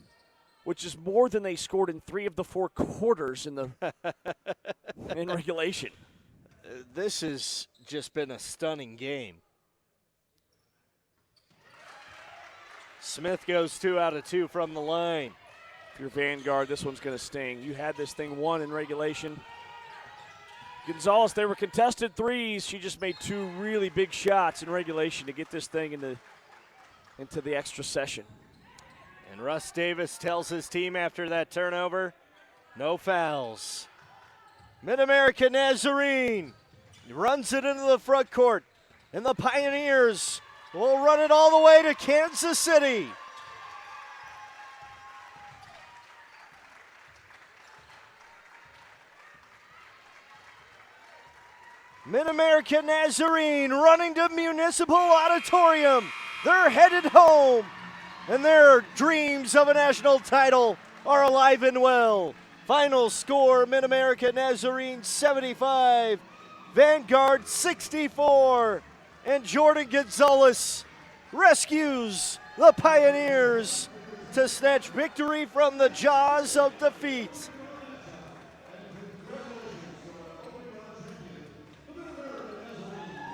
which is more than they scored in 3 of the 4 quarters in the in regulation. This has just been a stunning game. Smith goes 2 out of 2 from the line. If you're Vanguard, this one's going to sting. You had this thing won in regulation. Gonzalez, they were contested threes. She just made 2 really big shots in regulation to get this thing into the extra session. And Russ Davis tells his team after that turnover, no fouls. Mid-American Nazarene runs it into the front court, and the Pioneers will run it all the way to Kansas City. Mid-American Nazarene running to Municipal Auditorium. They're headed home, and their dreams of a national title are alive and well. Final score, Mid-American Nazarene 75, Vanguard 64, and Jordan Gonzalez rescues the Pioneers to snatch victory from the jaws of defeat.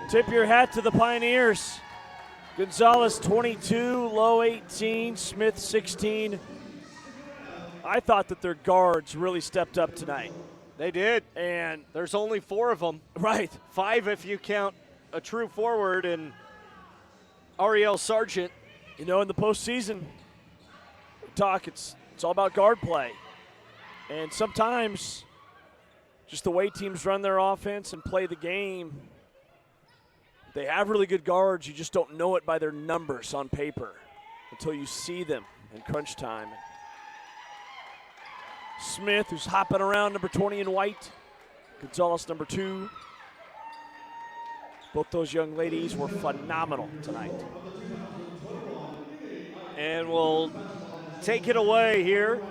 Tip your hat to the Pioneers. Gonzalez 22, Lowe 18, Smith 16. I thought that their guards really stepped up tonight. They did. And there's only 4 of them. Right. 5 if you count a true forward and Ariel Sargent. You know, in the postseason talk, it's all about guard play. And sometimes just the way teams run their offense and play the game, they have really good guards. You just don't know it by their numbers on paper until you see them in crunch time. Smith, who's hopping around, number 20 in white. Gonzalez, number 2. Both those young ladies were phenomenal tonight. And we'll take it away here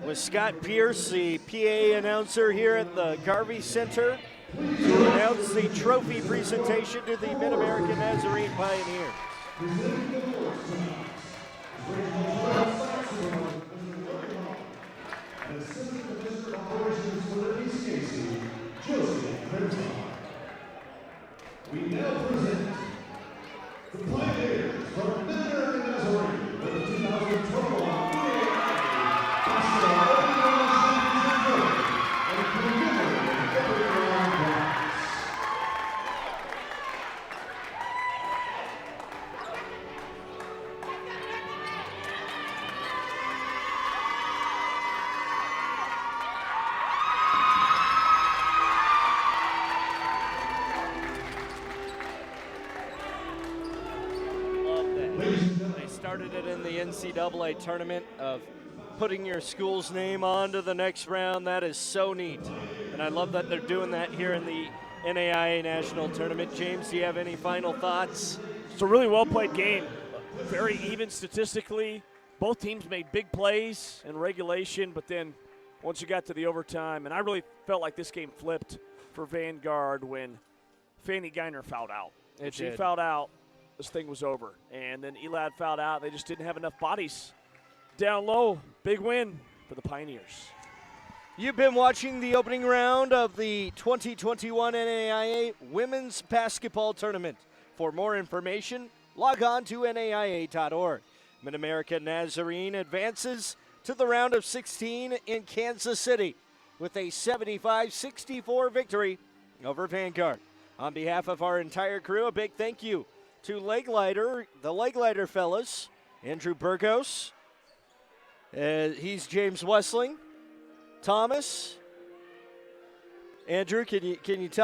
with Scott Pierce, the PA announcer here at the Garvey Center, to announce the trophy presentation to the Mid-American Nazarene Pioneers. We now present the Pioneers from Mid-American Nazarene with the 2021 Started it in the NCAA tournament of putting your school's name on to the next round. That is so neat. And I love that they're doing that here in the NAIA National Tournament. James, do you have any final thoughts? It's a really well-played game. Very even statistically. Both teams made big plays in regulation, but then once you got to the overtime, and I really felt like this game flipped for Vanguard when Fanny Geiner fouled out. When she fouled out, this thing was over. And then Elad fouled out. They just didn't have enough bodies down low. Big win for the Pioneers. You've been watching the opening round of the 2021 NAIA Women's Basketball Tournament. For more information, log on to NAIA.org. Mid-America Nazarene advances to the round of 16 in Kansas City with a 75-64 victory over Vanguard. On behalf of our entire crew, a big thank you to the Leg Lighter fellas, Andrew Burgos, he's James Wessling, Thomas. Andrew, can you tell